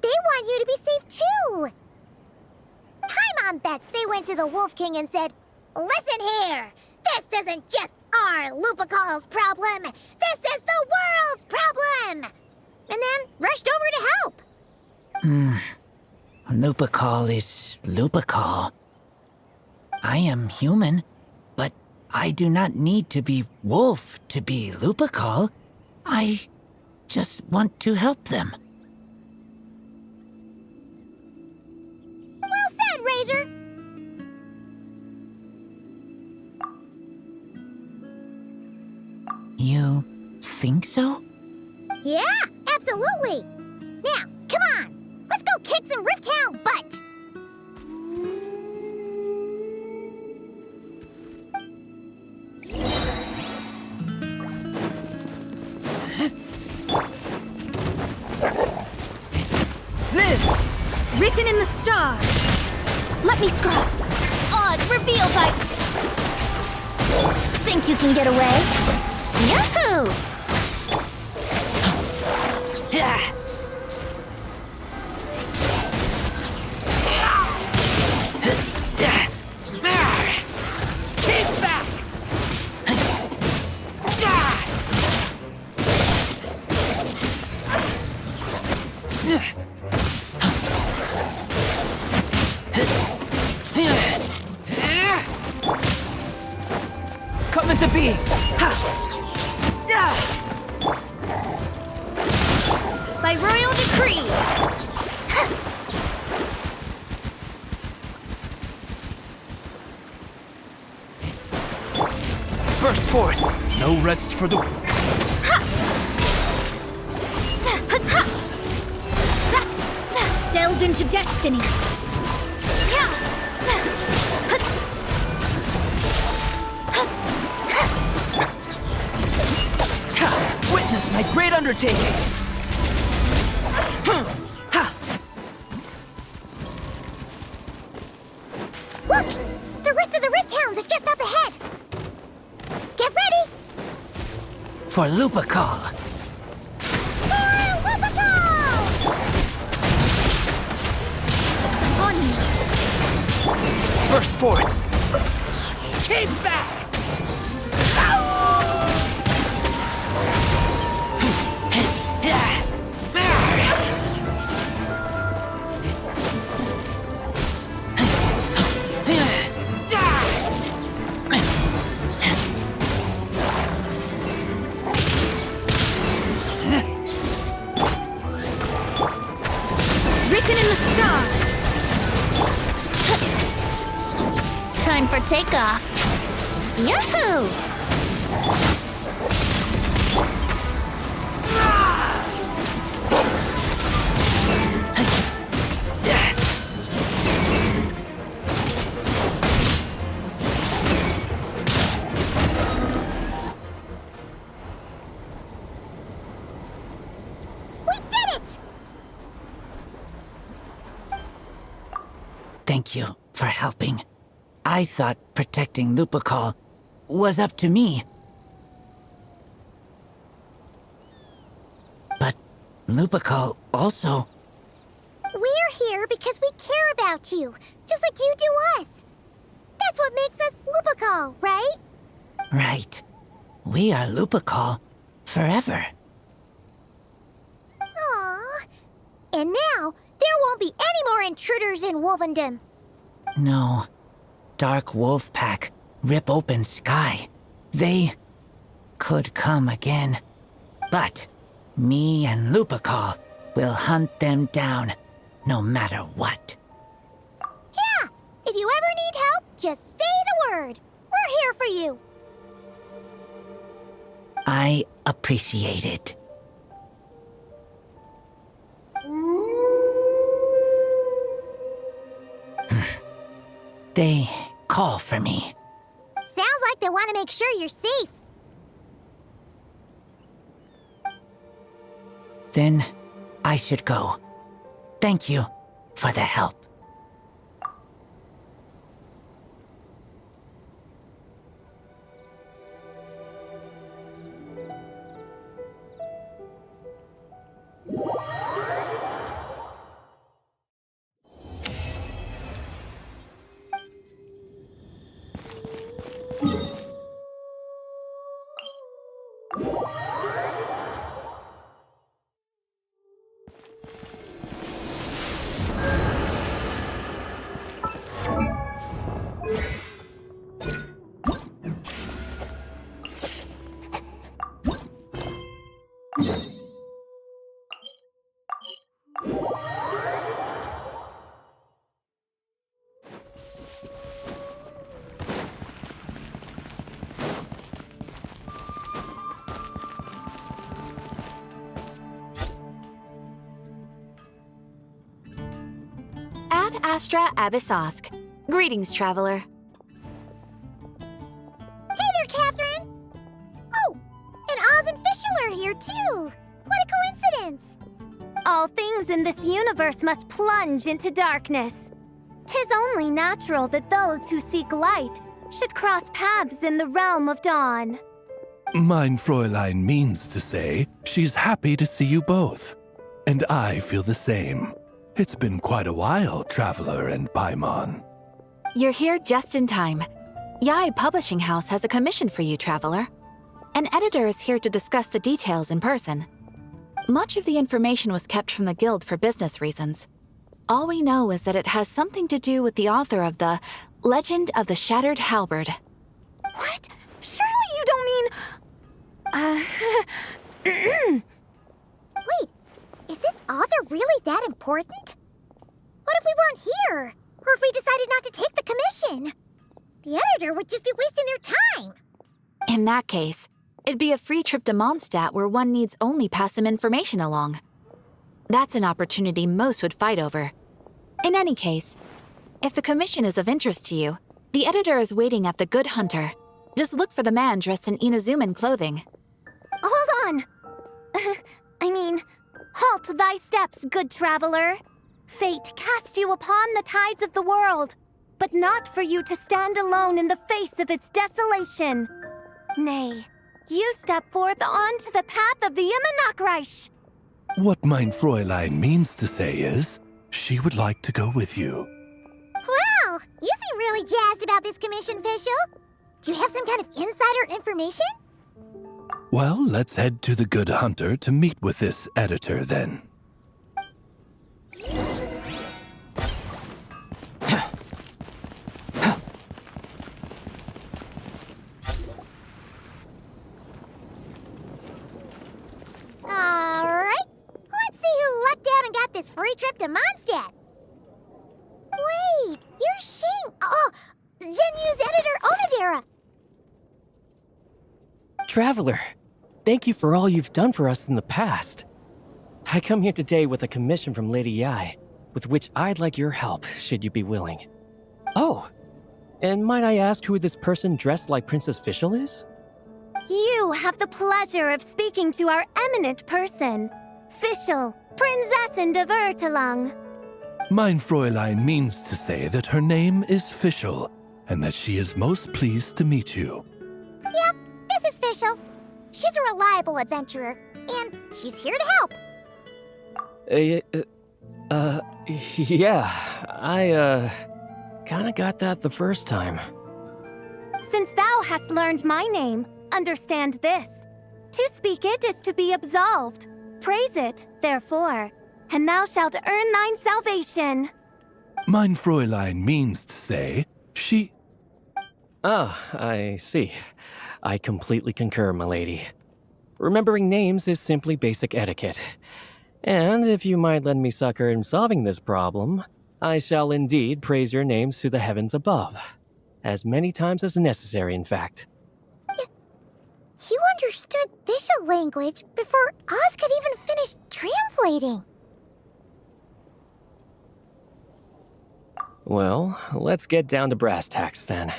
they want you to be safe too. Paimon bets they went to the Wolf King and said, "Listen here, this isn't just our Lupacol's problem. This is the world's problem!" And then rushed over to help. Lupacol is Lupacol. I am human, but I do not need to be wolf to be Lupacol. I just want to help them. Well said, Razor. You think so? Yeah, absolutely. Now, come on. Let's go kick some Rift Hound butt. Live! Written in the stars. Let me scrub. Odd reveal by... Think you can get away? Yahoo! Keep back! Come into being! By royal decree. forth! No rest for the... Delve into destiny. Witness my great undertaking! Look! The rest of the Rift Hounds are just up ahead! Get ready! For Lupacol. For Lupical! On me. Burst forth! Keep back! Written in the stars. Time for takeoff. Yahoo! We did it! Thank you for helping. I thought protecting Lupacol was up to me. But Lupacol also... We're here because we care about you, just like you do us. That's what makes us Lupical, right? Right. We are Lupacol forever. Aww. And now, there won't be any more intruders in Wolvendom. No. Dark Wolf Pack, Rip Open Sky. They could come again. But me and Lupacol will hunt them down, no matter what. Yeah! If you ever need help, just say the word. We're here for you. I appreciate it. They call for me. Sounds like they want to make sure you're safe. Then I should go. Thank you for the help. Ad Astra Abyssosk. Greetings, traveler. Hey there, Catherine! Oh, and Oz and Fischl are here, too! What a coincidence! All things in this universe must plunge into darkness. 'Tis only natural that those who seek light should cross paths in the realm of dawn. Mein Fräulein means to say she's happy to see you both. And I feel the same. It's been quite a while, Traveler and Paimon. You're here just in time. Yai Publishing House has a commission for you, traveler. An editor is here to discuss the details in person. Much of the information was kept from the Guild for business reasons. All we know is that it has something to do with the author of the Legend of the Shattered Halberd. What? Surely you don't mean... Wait, is this author really that important? What if we weren't here? Or if we decided not to take the commission? The editor would just be wasting their time. In that case, it'd be a free trip to Mondstadt where one needs only pass some information along. That's an opportunity most would fight over. In any case, if the commission is of interest to you, the editor is waiting at the Good Hunter. Just look for the man dressed in Inazuman clothing. Hold on! Halt thy steps, good traveler! Fate cast you upon the tides of the world, but not for you to stand alone in the face of its desolation. Nay, you step forth onto the path of the Immernachtreich. What mein Fräulein means to say is, she would like to go with you. Wow, you seem really jazzed about this commission, Fischl. Do you have some kind of insider information? Well, let's head to the Good Hunter to meet with this editor then. Alright, let's see who lucked out and got this free trip to Mondstadt. Wait, you're Shing. Oh, Genyu's editor, Onodera. Traveler, thank you for all you've done for us in the past. I come here today with a commission from Lady Yai, with which I'd like your help, should you be willing. Oh, and might I ask who this person dressed like Princess Fischl is? You have the pleasure of speaking to our eminent person, Fischl, Prinzessin de Vertelang. Mein Fräulein means to say that her name is Fischl, and that she is most pleased to meet you. Yep, this is Fischl. She's a reliable adventurer, and she's here to help. Yeah, I, kinda got that the first time. Since thou hast learned my name, understand this. To speak it is to be absolved. Praise it, therefore, and thou shalt earn thine salvation. Mein Fräulein means to say, she... Ah, I see. I completely concur, my lady. Remembering names is simply basic etiquette. And if you might lend me succor in solving this problem, I shall indeed praise your names to the heavens above. As many times as necessary, in fact. You understood Fischl language before Oz could even finish translating. Well, let's get down to brass tacks then.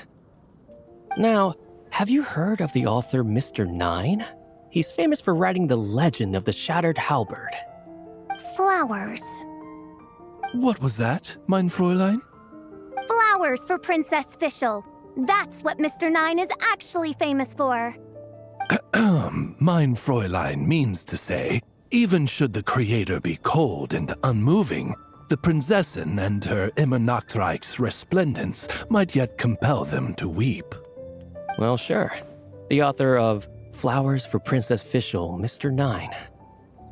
Now, have you heard of the author Mr. Nine? He's famous for writing the legend of the Shattered Halberd. Flowers. What was that, mein Fräulein? Flowers for Princess Fischl. That's what Mr. Nine is actually famous for. Mein Fräulein means to say, even should the creator be cold and unmoving, the Prinzessin and her Immernachtreich's resplendence might yet compel them to weep. Well, sure. The author of Flowers for Princess Fischl, Mr. Nine.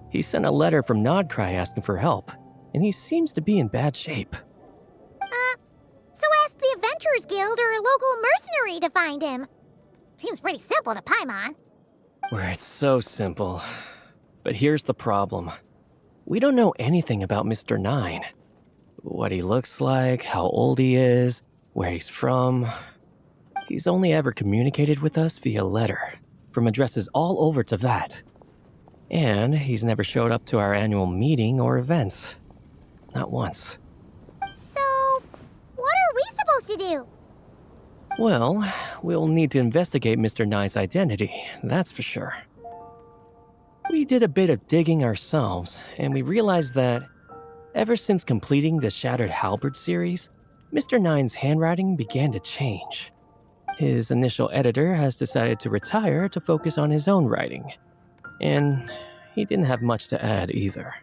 He sent a letter from Nodcry asking for help, and he seems to be in bad shape. So ask the Adventurers Guild or a local mercenary to find him. Seems pretty simple to Paimon. Where it's so simple. But here's the problem. We don't know anything about Mr. Nine. What he looks like, how old he is, where he's from. He's only ever communicated with us via letter, from addresses all over Teyvat. And he's never showed up to our annual meeting or events. Not once. So, what are we supposed to do? Well, we'll need to investigate Mr. Nine's identity, that's for sure. We did a bit of digging ourselves, and we realized that ever since completing the Shattered Halberd series, Mr. Nine's handwriting began to change. His initial editor has decided to retire to focus on his own writing. And he didn't have much to add either.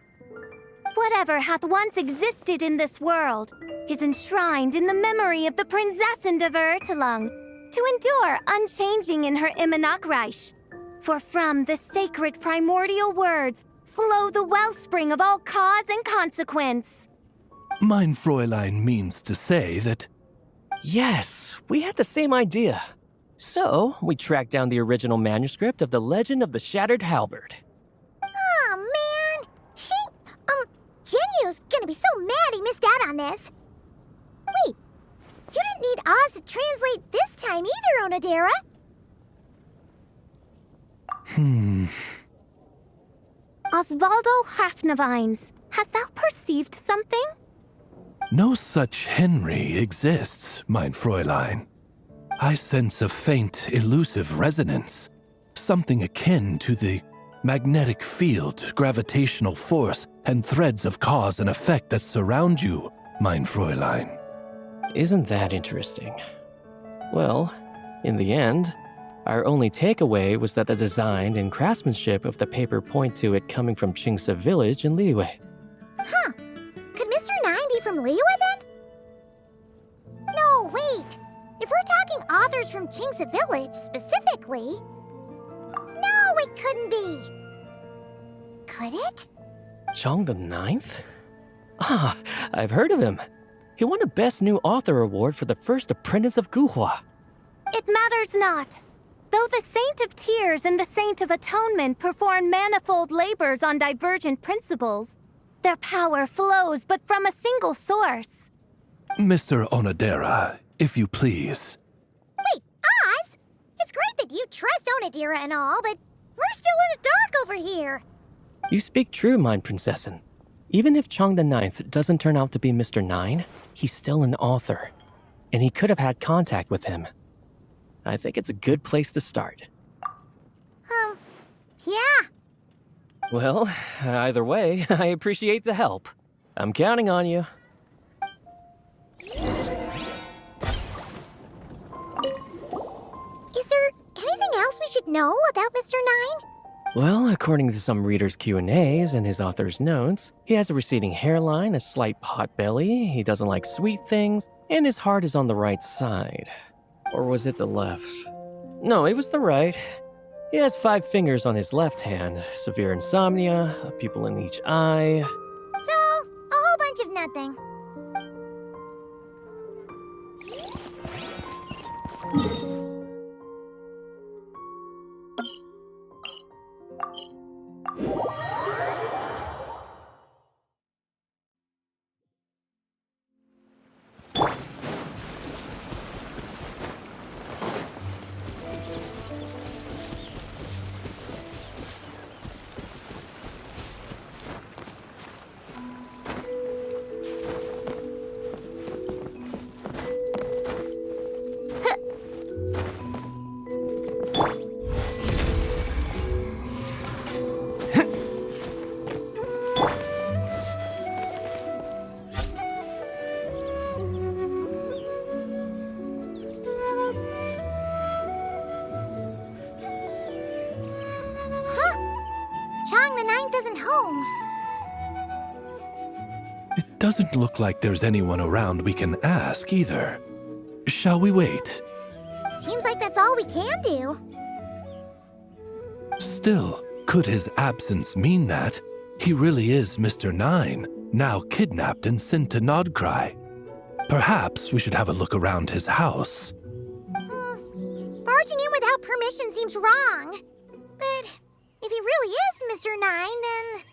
Whatever hath once existed in this world is enshrined in the memory of the Prinzessin de Vertelang, to endure unchanging in her Immernachtreich. For from the sacred primordial words flow the wellspring of all cause and consequence. Mein Fräulein means to say that... Yes, we had the same idea. So, we tracked down the original manuscript of the Legend of the Shattered Halberd. Aw, man! Genyu's gonna be so mad he missed out on this. Wait, you didn't need Oz to translate this time either, Onodera. Osvaldo Hafnavines, hast thou perceived something? No such Henry exists, mein Fräulein. I sense a faint, elusive resonance, something akin to the magnetic field, gravitational force, and threads of cause and effect that surround you, mein Fräulein. Isn't that interesting? Well, in the end, our only takeaway was that the design and craftsmanship of the paper point to it coming from Qingse village in Liyue. Huh. Could Mr. Nine be from Liyue then? No, wait. If we're talking authors from Qingse village specifically... No, it couldn't be. Could it? Chong the Ninth? Ah, I've heard of him. He won a Best New Author award for the first apprentice of Guhua. It matters not. Though the Saint of Tears and the Saint of Atonement perform manifold labors on divergent principles, their power flows but from a single source. Mr. Onodera, if you please. Wait, Oz? It's great that you trust Onodera and all, but we're still in the dark over here. You speak true, mein Prinzessin. Even if Chong the Ninth doesn't turn out to be Mr. Nine, he's still an author, and he could have had contact with him. I think it's a good place to start. Yeah. Well, either way, I appreciate the help. I'm counting on you. Is there anything else we should know about Mr. Nine? Well, according to some readers' Q&As and his author's notes, he has a receding hairline, a slight pot belly, he doesn't like sweet things, and his heart is on the right side. Or was it the left? No, it was the right. He has 5 fingers on his left hand, severe insomnia, a pupil in each eye. So, a whole bunch of nothing. Chong the Ninth isn't home. It doesn't look like there's anyone around we can ask either. Shall we wait? Seems like that's all we can do. Still, could his absence mean that he really is Mr. Nine, now kidnapped and sent to Nodcry? Perhaps we should have a look around his house. Barging in without permission seems wrong. But if he really is Mr. Nine, then...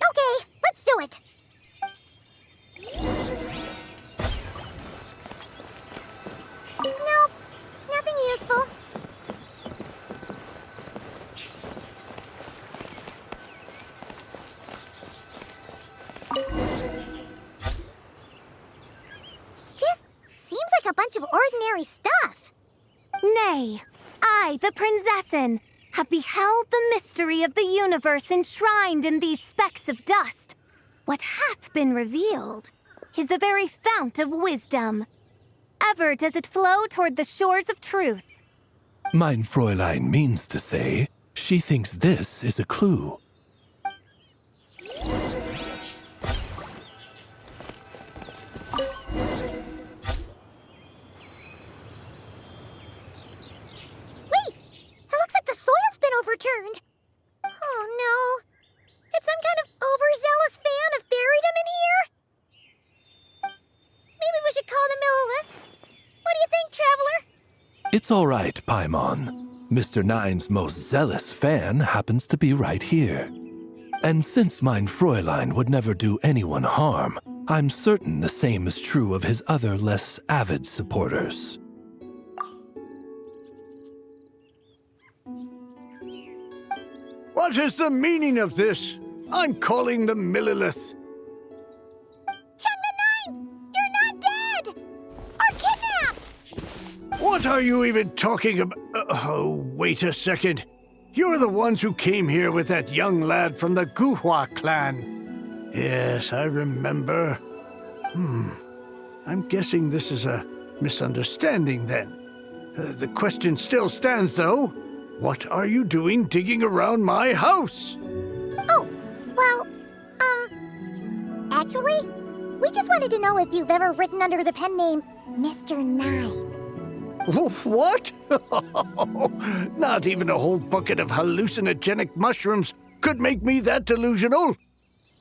Okay, let's do it. Nope, nothing useful. Just seems like a bunch of ordinary stuff. Nay, I, the Prinzessin, have beheld the mystery of the universe enshrined in these specks of dust. What hath been revealed is the very fount of wisdom. Ever does it flow toward the shores of truth. Mein Fräulein means to say, she thinks this is a clue. Overturned. Oh no. Did some kind of overzealous fan have buried him in here? Maybe we should call him Millilith. What do you think, Traveler? It's all right, Paimon. Mr. Nine's most zealous fan happens to be right here. And since mein Fräulein would never do anyone harm, I'm certain the same is true of his other less avid supporters. What is the meaning of this? I'm calling the Millilith. Chung the Ninth! You're not dead! Or kidnapped! What are you even talking about? Oh, wait a second. You're the ones who came here with that young lad from the Guhua clan. Yes, I remember. I'm guessing this is a misunderstanding then. The question still stands, though. What are you doing digging around my house? Oh, well, actually, we just wanted to know if you've ever written under the pen name Mr. Nine. What? Not even a whole bucket of hallucinogenic mushrooms could make me that delusional.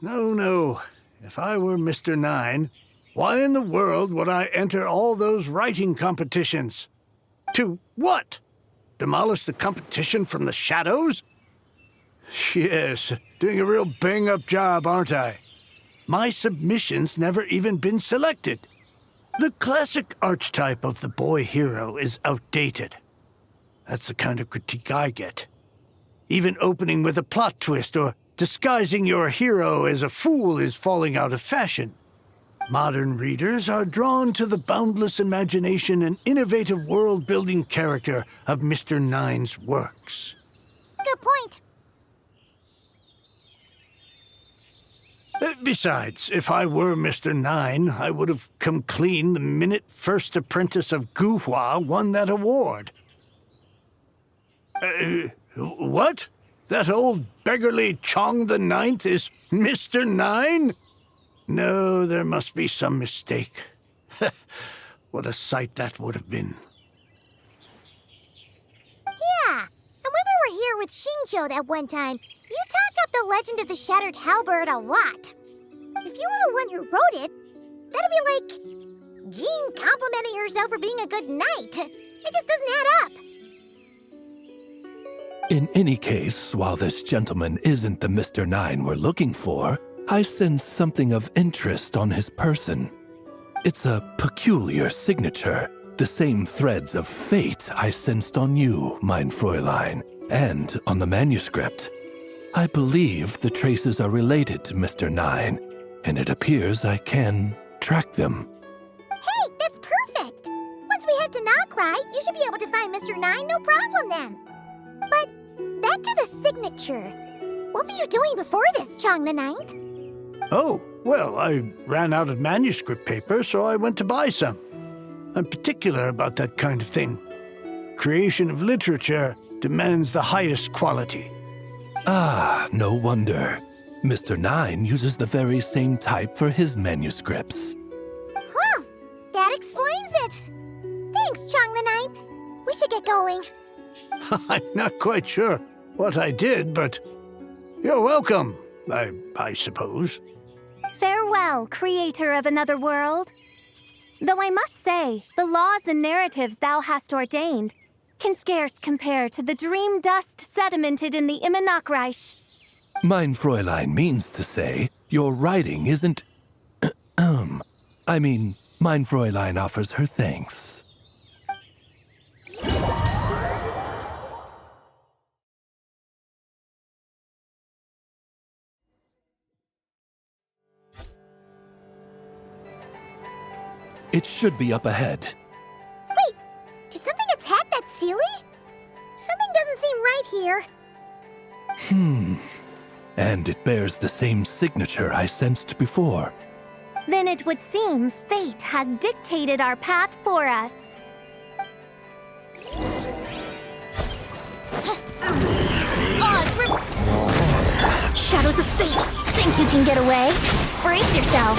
No. If I were Mr. Nine, why in the world would I enter all those writing competitions? To what? Demolish the competition from the shadows? Yes, doing a real bang-up job, aren't I? My submission's never even been selected. The classic archetype of the boy hero is outdated. That's the kind of critique I get. Even opening with a plot twist or disguising your hero as a fool is falling out of fashion. Modern readers are drawn to the boundless imagination and innovative world-building character of Mr. Nine's works. Good point. Besides, if I were Mr. Nine, I would have come clean the minute First Apprentice of Guhua won that award. What? That old beggarly Chong the Ninth is Mr. Nine? No, there must be some mistake. What a sight that would have been. Yeah, and when we were here with Shinjo that one time, you talked up the legend of the Shattered Halberd a lot. If you were the one who wrote it, that'd be like Jean complimenting herself for being a good knight. It just doesn't add up. In any case, while this gentleman isn't the Mr. Nine we're looking for, I sense something of interest on his person. It's a peculiar signature, the same threads of fate I sensed on you, mein Fräulein, and on the manuscript. I believe the traces are related to Mr. Nine, and it appears I can track them. Hey, that's perfect! Once we head to Nokrai, you should be able to find Mr. Nine, no problem then. But back to the signature. What were you doing before this, Chong the Ninth? Oh, well, I ran out of manuscript paper, so I went to buy some. I'm particular about that kind of thing. Creation of literature demands the highest quality. Ah, no wonder. Mr. Nine uses the very same type for his manuscripts. Huh, that explains it. Thanks, Chong the Ninth. We should get going. I'm not quite sure what I did, but you're welcome, I suppose. Farewell, creator of another world. Though I must say, the laws and narratives thou hast ordained can scarce compare to the dream dust sedimented in the Immenachreich. Mein Fräulein means to say, your writing isn't... I mean, mein Fräulein offers her thanks. It should be up ahead. Wait, did something attack that Sealy? Something doesn't seem right here. And it bears the same signature I sensed before. Then it would seem fate has dictated our path for us. Shadows of fate! Think you can get away? Brace yourself!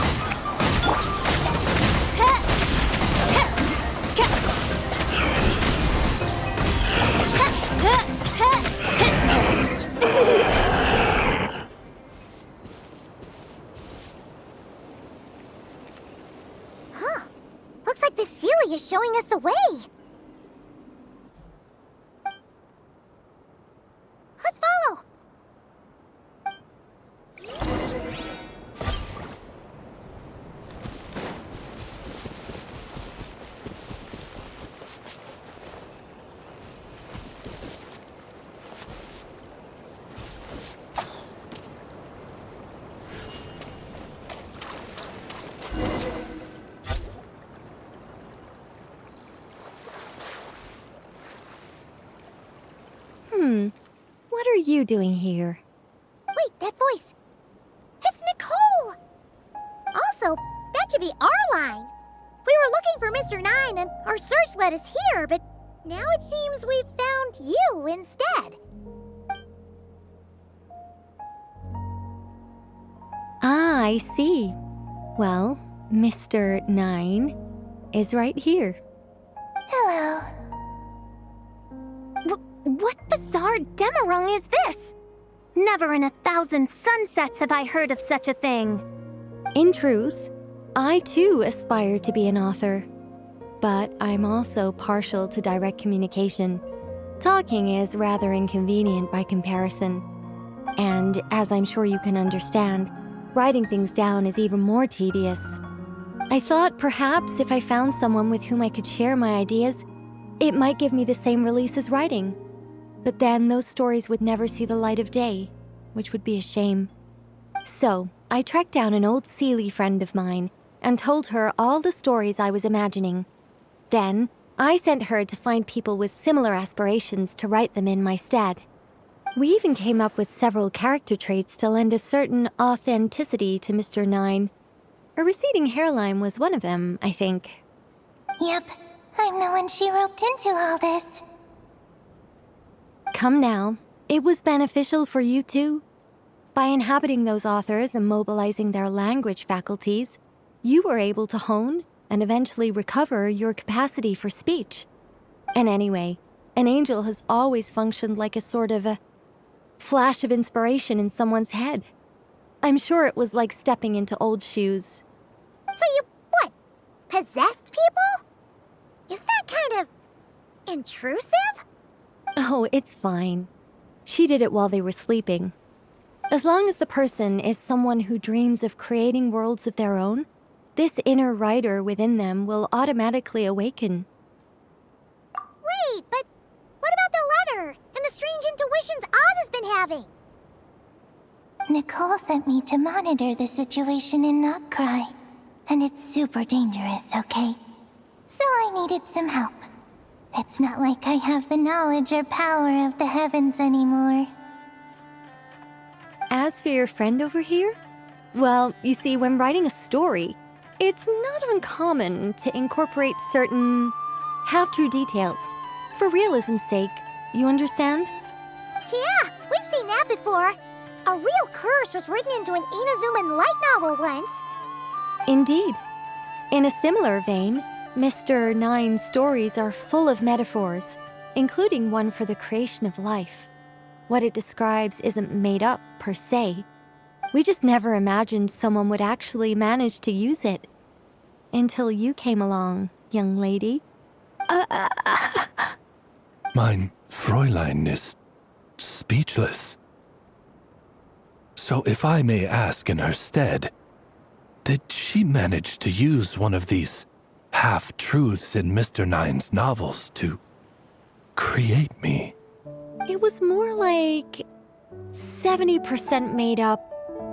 Huh. Looks like the Sealy is showing us the way. Let's follow. you doing here? Wait, that voice. It's Nicole! Also, that should be our line. We were looking for Mr. 9 and our search led us here, but now it seems we've found you instead. Ah, I see. Well, Mr. 9 is right here. Hello. What bizarre demarung is this? Never in 1,000 sunsets have I heard of such a thing. In truth, I too aspire to be an author. But I'm also partial to direct communication. Talking is rather inconvenient by comparison. And as I'm sure you can understand, writing things down is even more tedious. I thought perhaps if I found someone with whom I could share my ideas, it might give me the same release as writing. But then those stories would never see the light of day, which would be a shame. So, I tracked down an old Seelie friend of mine and told her all the stories I was imagining. Then, I sent her to find people with similar aspirations to write them in my stead. We even came up with several character traits to lend a certain authenticity to Mr. 9. A receding hairline was one of them, I think. Yep, I'm the one she roped into all this. Come now, it was beneficial for you too. By inhabiting those authors and mobilizing their language faculties, you were able to hone and eventually recover your capacity for speech. And anyway, an angel has always functioned like a sort of a flash of inspiration in someone's head. I'm sure it was like stepping into old shoes. So you, what, possessed people? Isn't that kind of intrusive? Oh, it's fine. She did it while they were sleeping. As long as the person is someone who dreams of creating worlds of their own, this inner writer within them will automatically awaken. Wait, but what about the letter and the strange intuitions Oz has been having? Nicole sent me to monitor the situation in Notcry, and it's super dangerous, okay? So I needed some help. It's not like I have the knowledge or power of the heavens anymore. As for your friend over here, well, you see, when writing a story, it's not uncommon to incorporate certain half-true details. For realism's sake, you understand? Yeah, we've seen that before. A real curse was written into an Inazuman light novel once. Indeed. In a similar vein, Mr. 9's stories are full of metaphors, including one for the creation of life. What it describes isn't made up, per se. We just never imagined someone would actually manage to use it. Until you came along, young lady. Mein Fräulein is speechless. So if I may ask in her stead, did she manage to use one of these half-truths in Mr. 9's novels to create me? It was more like 70% made up,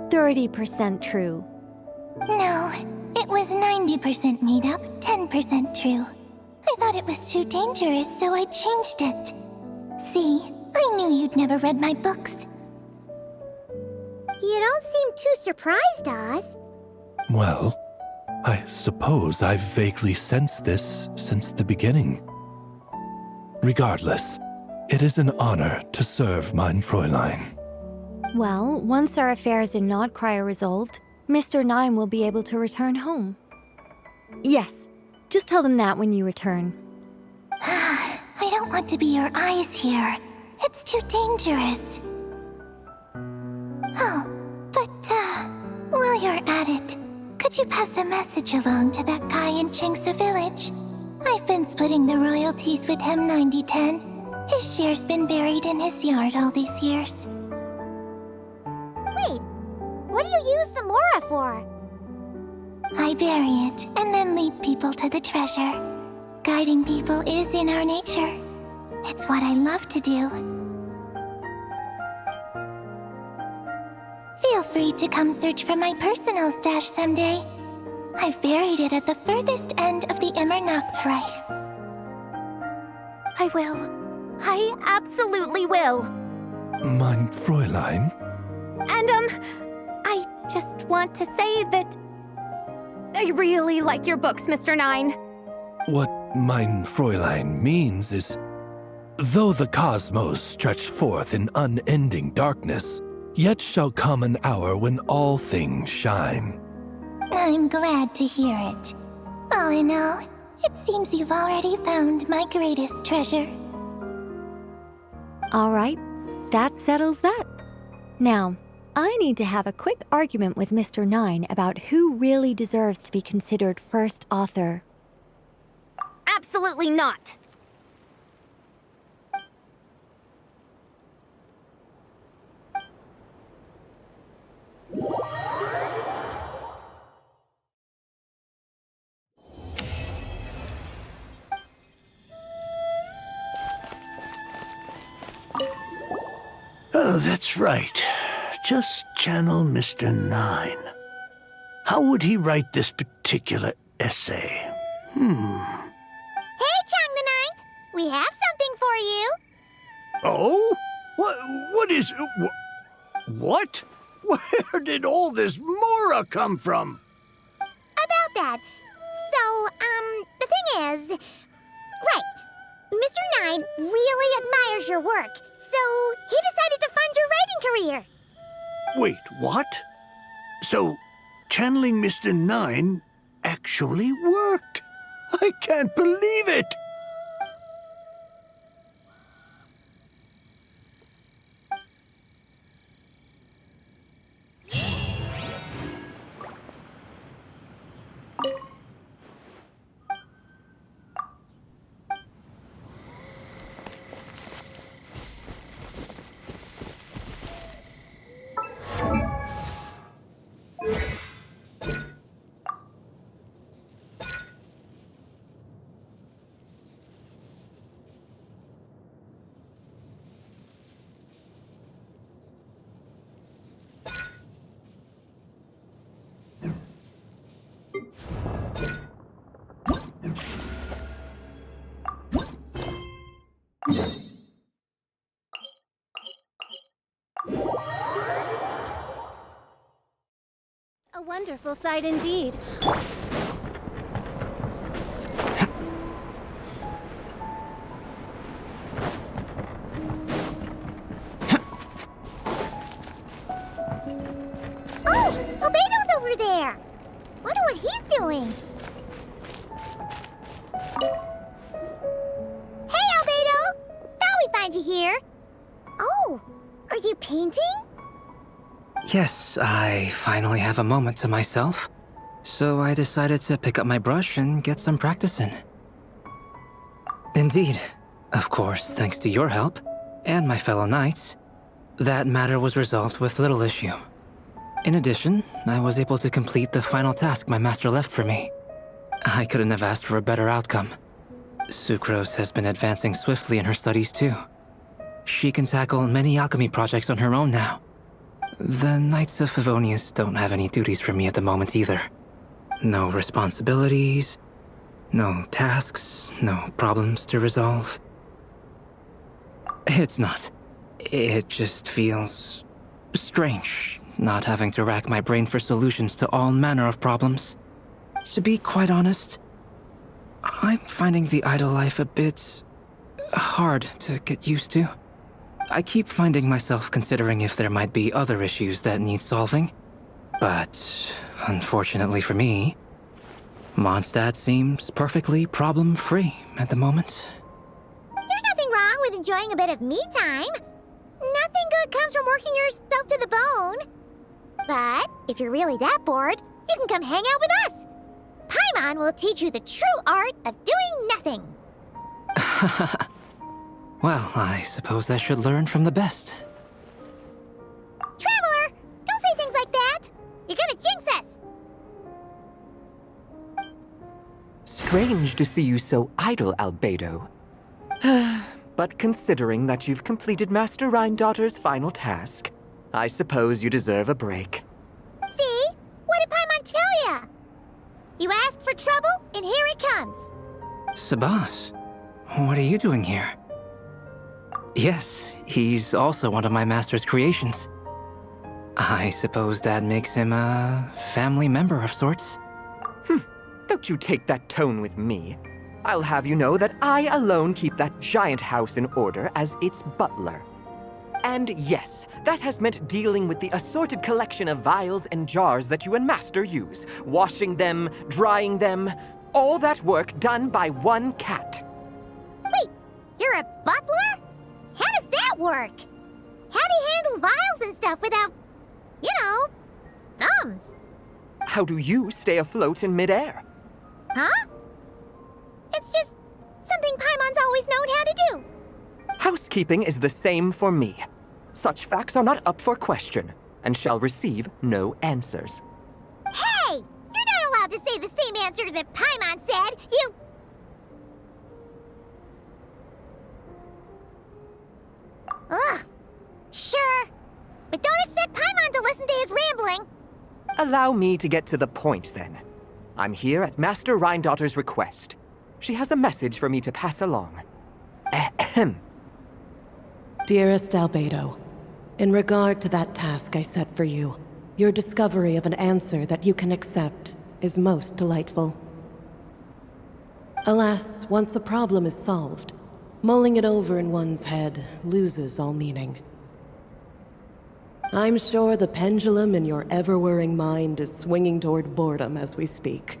30% true. No, it was 90% made up, 10% true. I thought it was too dangerous, so I changed it. See, I knew you'd never read my books. You don't seem too surprised, Oz. Well, I suppose I've vaguely sensed this since the beginning. Regardless, it is an honor to serve mein Fräulein. Well, once our affairs in Notcry are resolved, Mr. 9 will be able to return home. Yes, just tell them that when you return. I don't want to be your eyes here. It's too dangerous. Oh, but, while you're at it, could you pass a message along to that guy in Chengsa Village? I've been splitting the royalties with him 90-10. His share's been buried in his yard all these years. Wait, what do you use the Mora for? I bury it and then lead people to the treasure. Guiding people is in our nature. It's what I love to do. Feel free to come search for my personal stash someday. I've buried it at the furthest end of the Immernachtreich. I will. I absolutely will. Mein Fräulein? And, I just want to say that I really like your books, Mr. Nine. What mein Fräulein means is, though the cosmos stretch forth in unending darkness, yet shall come an hour when all things shine. I'm glad to hear it. All in all, it seems you've already found my greatest treasure. All right, that settles that. Now, I need to have a quick argument with Mr. Nine about who really deserves to be considered first author. Absolutely not. Oh, that's right. Just channel Mr. Nine. How would he write this particular essay? Hey, Chang the Ninth! We have something for you! Oh? What is... What? Where did all this Mora come from? About that. So, the thing is... Right. Mr. Nine really admires your work, so he decided to fund your writing career. Wait, what? So, channeling Mr. Nine actually worked? I can't believe it! A wonderful sight indeed. Oh, Albedo's over there! Wonder what he's doing. Hey, Albedo! Thought we'd find you here. Oh, are you painting? Yes, I finally have a moment to myself. So I decided to pick up my brush and get some practice in. Indeed. Of course, thanks to your help, and my fellow knights, that matter was resolved with little issue. In addition, I was able to complete the final task my master left for me. I couldn't have asked for a better outcome. Sucrose has been advancing swiftly in her studies too. She can tackle many alchemy projects on her own now. The Knights of Favonius don't have any duties for me at the moment either. No responsibilities, no tasks, no problems to resolve. It's not. It just feels strange, not having to rack my brain for solutions to all manner of problems. To be quite honest, I'm finding the idle life a bit hard to get used to. I keep finding myself considering if there might be other issues that need solving. But, unfortunately for me, Mondstadt seems perfectly problem-free at the moment. There's nothing wrong with enjoying a bit of me time. Nothing good comes from working yourself to the bone. But if you're really that bored, you can come hang out with us. Paimon will teach you the true art of doing nothing. Well, I suppose I should learn from the best. Traveler, don't say things like that. You're gonna jinx us. Strange to see you so idle, Albedo. But considering that you've completed Master Rhindaughter's final task, I suppose you deserve a break. See? What did Paimon tell ya? You asked for trouble, and here it comes. Sabas, what are you doing here? Yes, he's also one of my master's creations. I suppose that makes him a family member of sorts. Don't you take that tone with me. I'll have you know that I alone keep that giant house in order as its butler. And yes, that has meant dealing with the assorted collection of vials and jars that you and Master use, washing them, drying them, all that work done by one cat. Wait, you're a butler? How does that work? How do you handle vials and stuff without, you know, thumbs? How do you stay afloat in midair? Huh? It's just something Paimon's always known how to do. Housekeeping is the same for me. Such facts are not up for question, and shall receive no answers. Hey! You're not allowed to say the same answer that Paimon said! You... Ugh. Sure. But don't expect Paimon to listen to his rambling. Allow me to get to the point, then. I'm here at Master Rhindaughter's request. She has a message for me to pass along. Ahem. Dearest Albedo, in regard to that task I set for you, your discovery of an answer that you can accept is most delightful. Alas, once a problem is solved, mulling it over in one's head loses all meaning. I'm sure the pendulum in your ever-whirring mind is swinging toward boredom as we speak.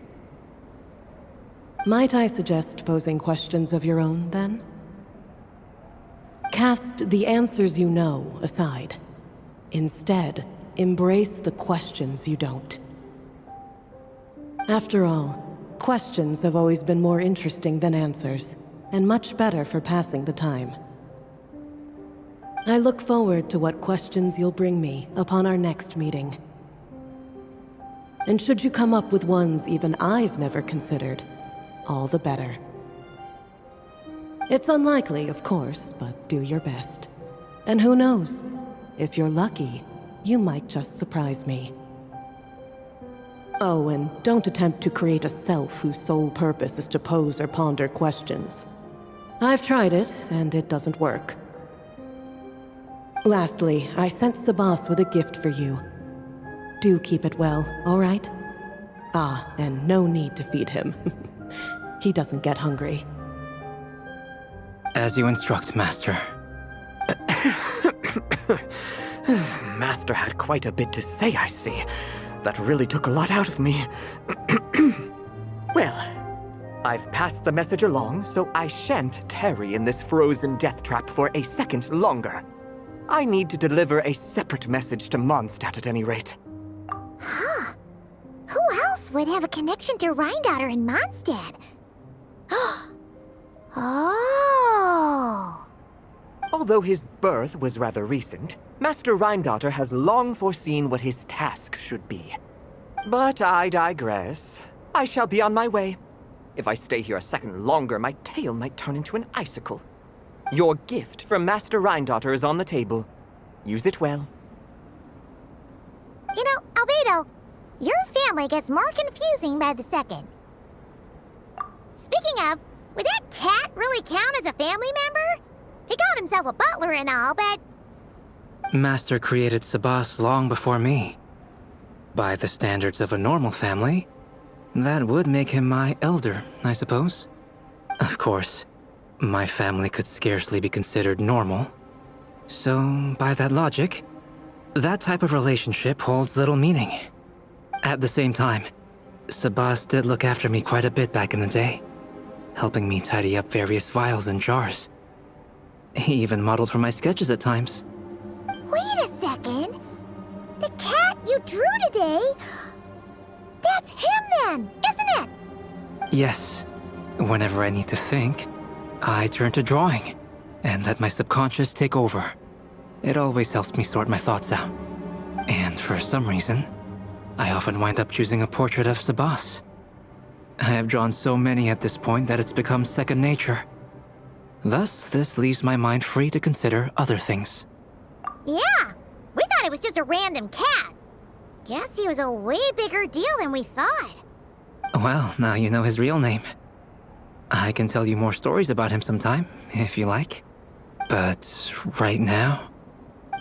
Might I suggest posing questions of your own, then? Cast the answers you know aside. Instead, embrace the questions you don't. After all, questions have always been more interesting than answers, and much better for passing the time. I look forward to what questions you'll bring me upon our next meeting. And should you come up with ones even I've never considered, all the better. It's unlikely, of course, but do your best. And who knows? If you're lucky, you might just surprise me. Oh, and don't attempt to create a self whose sole purpose is to pose or ponder questions. I've tried it, and it doesn't work. Lastly, I sent Sabas with a gift for you. Do keep it well, all right? Ah, and no need to feed him. He doesn't get hungry. As you instruct, Master. Master had quite a bit to say, I see. That really took a lot out of me. Well, I've passed the message along, so I shan't tarry in this frozen death trap for a second longer. I need to deliver a separate message to Mondstadt at any rate. Huh. Who else would have a connection to Rhindaughter and Mondstadt? Oh! Although his birth was rather recent, Master Rhindaughter has long foreseen what his task should be. But I digress. I shall be on my way. If I stay here a second longer, my tail might turn into an icicle. Your gift from Master Rhindaughter is on the table. Use it well. You know, Albedo, your family gets more confusing by the second. Speaking of, would that cat really count as a family member? He called himself a butler and all, but... Master created Sabas long before me. By the standards of a normal family, that would make him my elder, I suppose. Of course, my family could scarcely be considered normal. So, by that logic, that type of relationship holds little meaning. At the same time, Sabas did look after me quite a bit back in the day, helping me tidy up various vials and jars. He even modeled for my sketches at times. Wait a second. The cat you drew today... That's him then, isn't it? Yes. Whenever I need to think, I turn to drawing and let my subconscious take over. It always helps me sort my thoughts out. And for some reason, I often wind up choosing a portrait of Sabas. I have drawn so many at this point that it's become second nature. Thus, this leaves my mind free to consider other things. Yeah, we thought it was just a random cat. Guess he was a way bigger deal than we thought. Well, now you know his real name. I can tell you more stories about him sometime, if you like. But right now?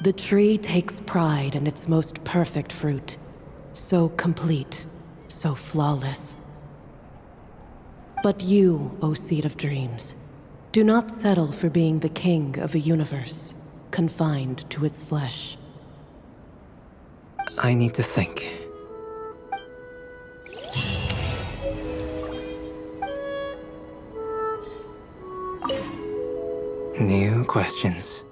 The tree takes pride in its most perfect fruit. So complete, so flawless. But you, O Seed of Dreams, do not settle for being the king of a universe, confined to its flesh. I need to think. New questions.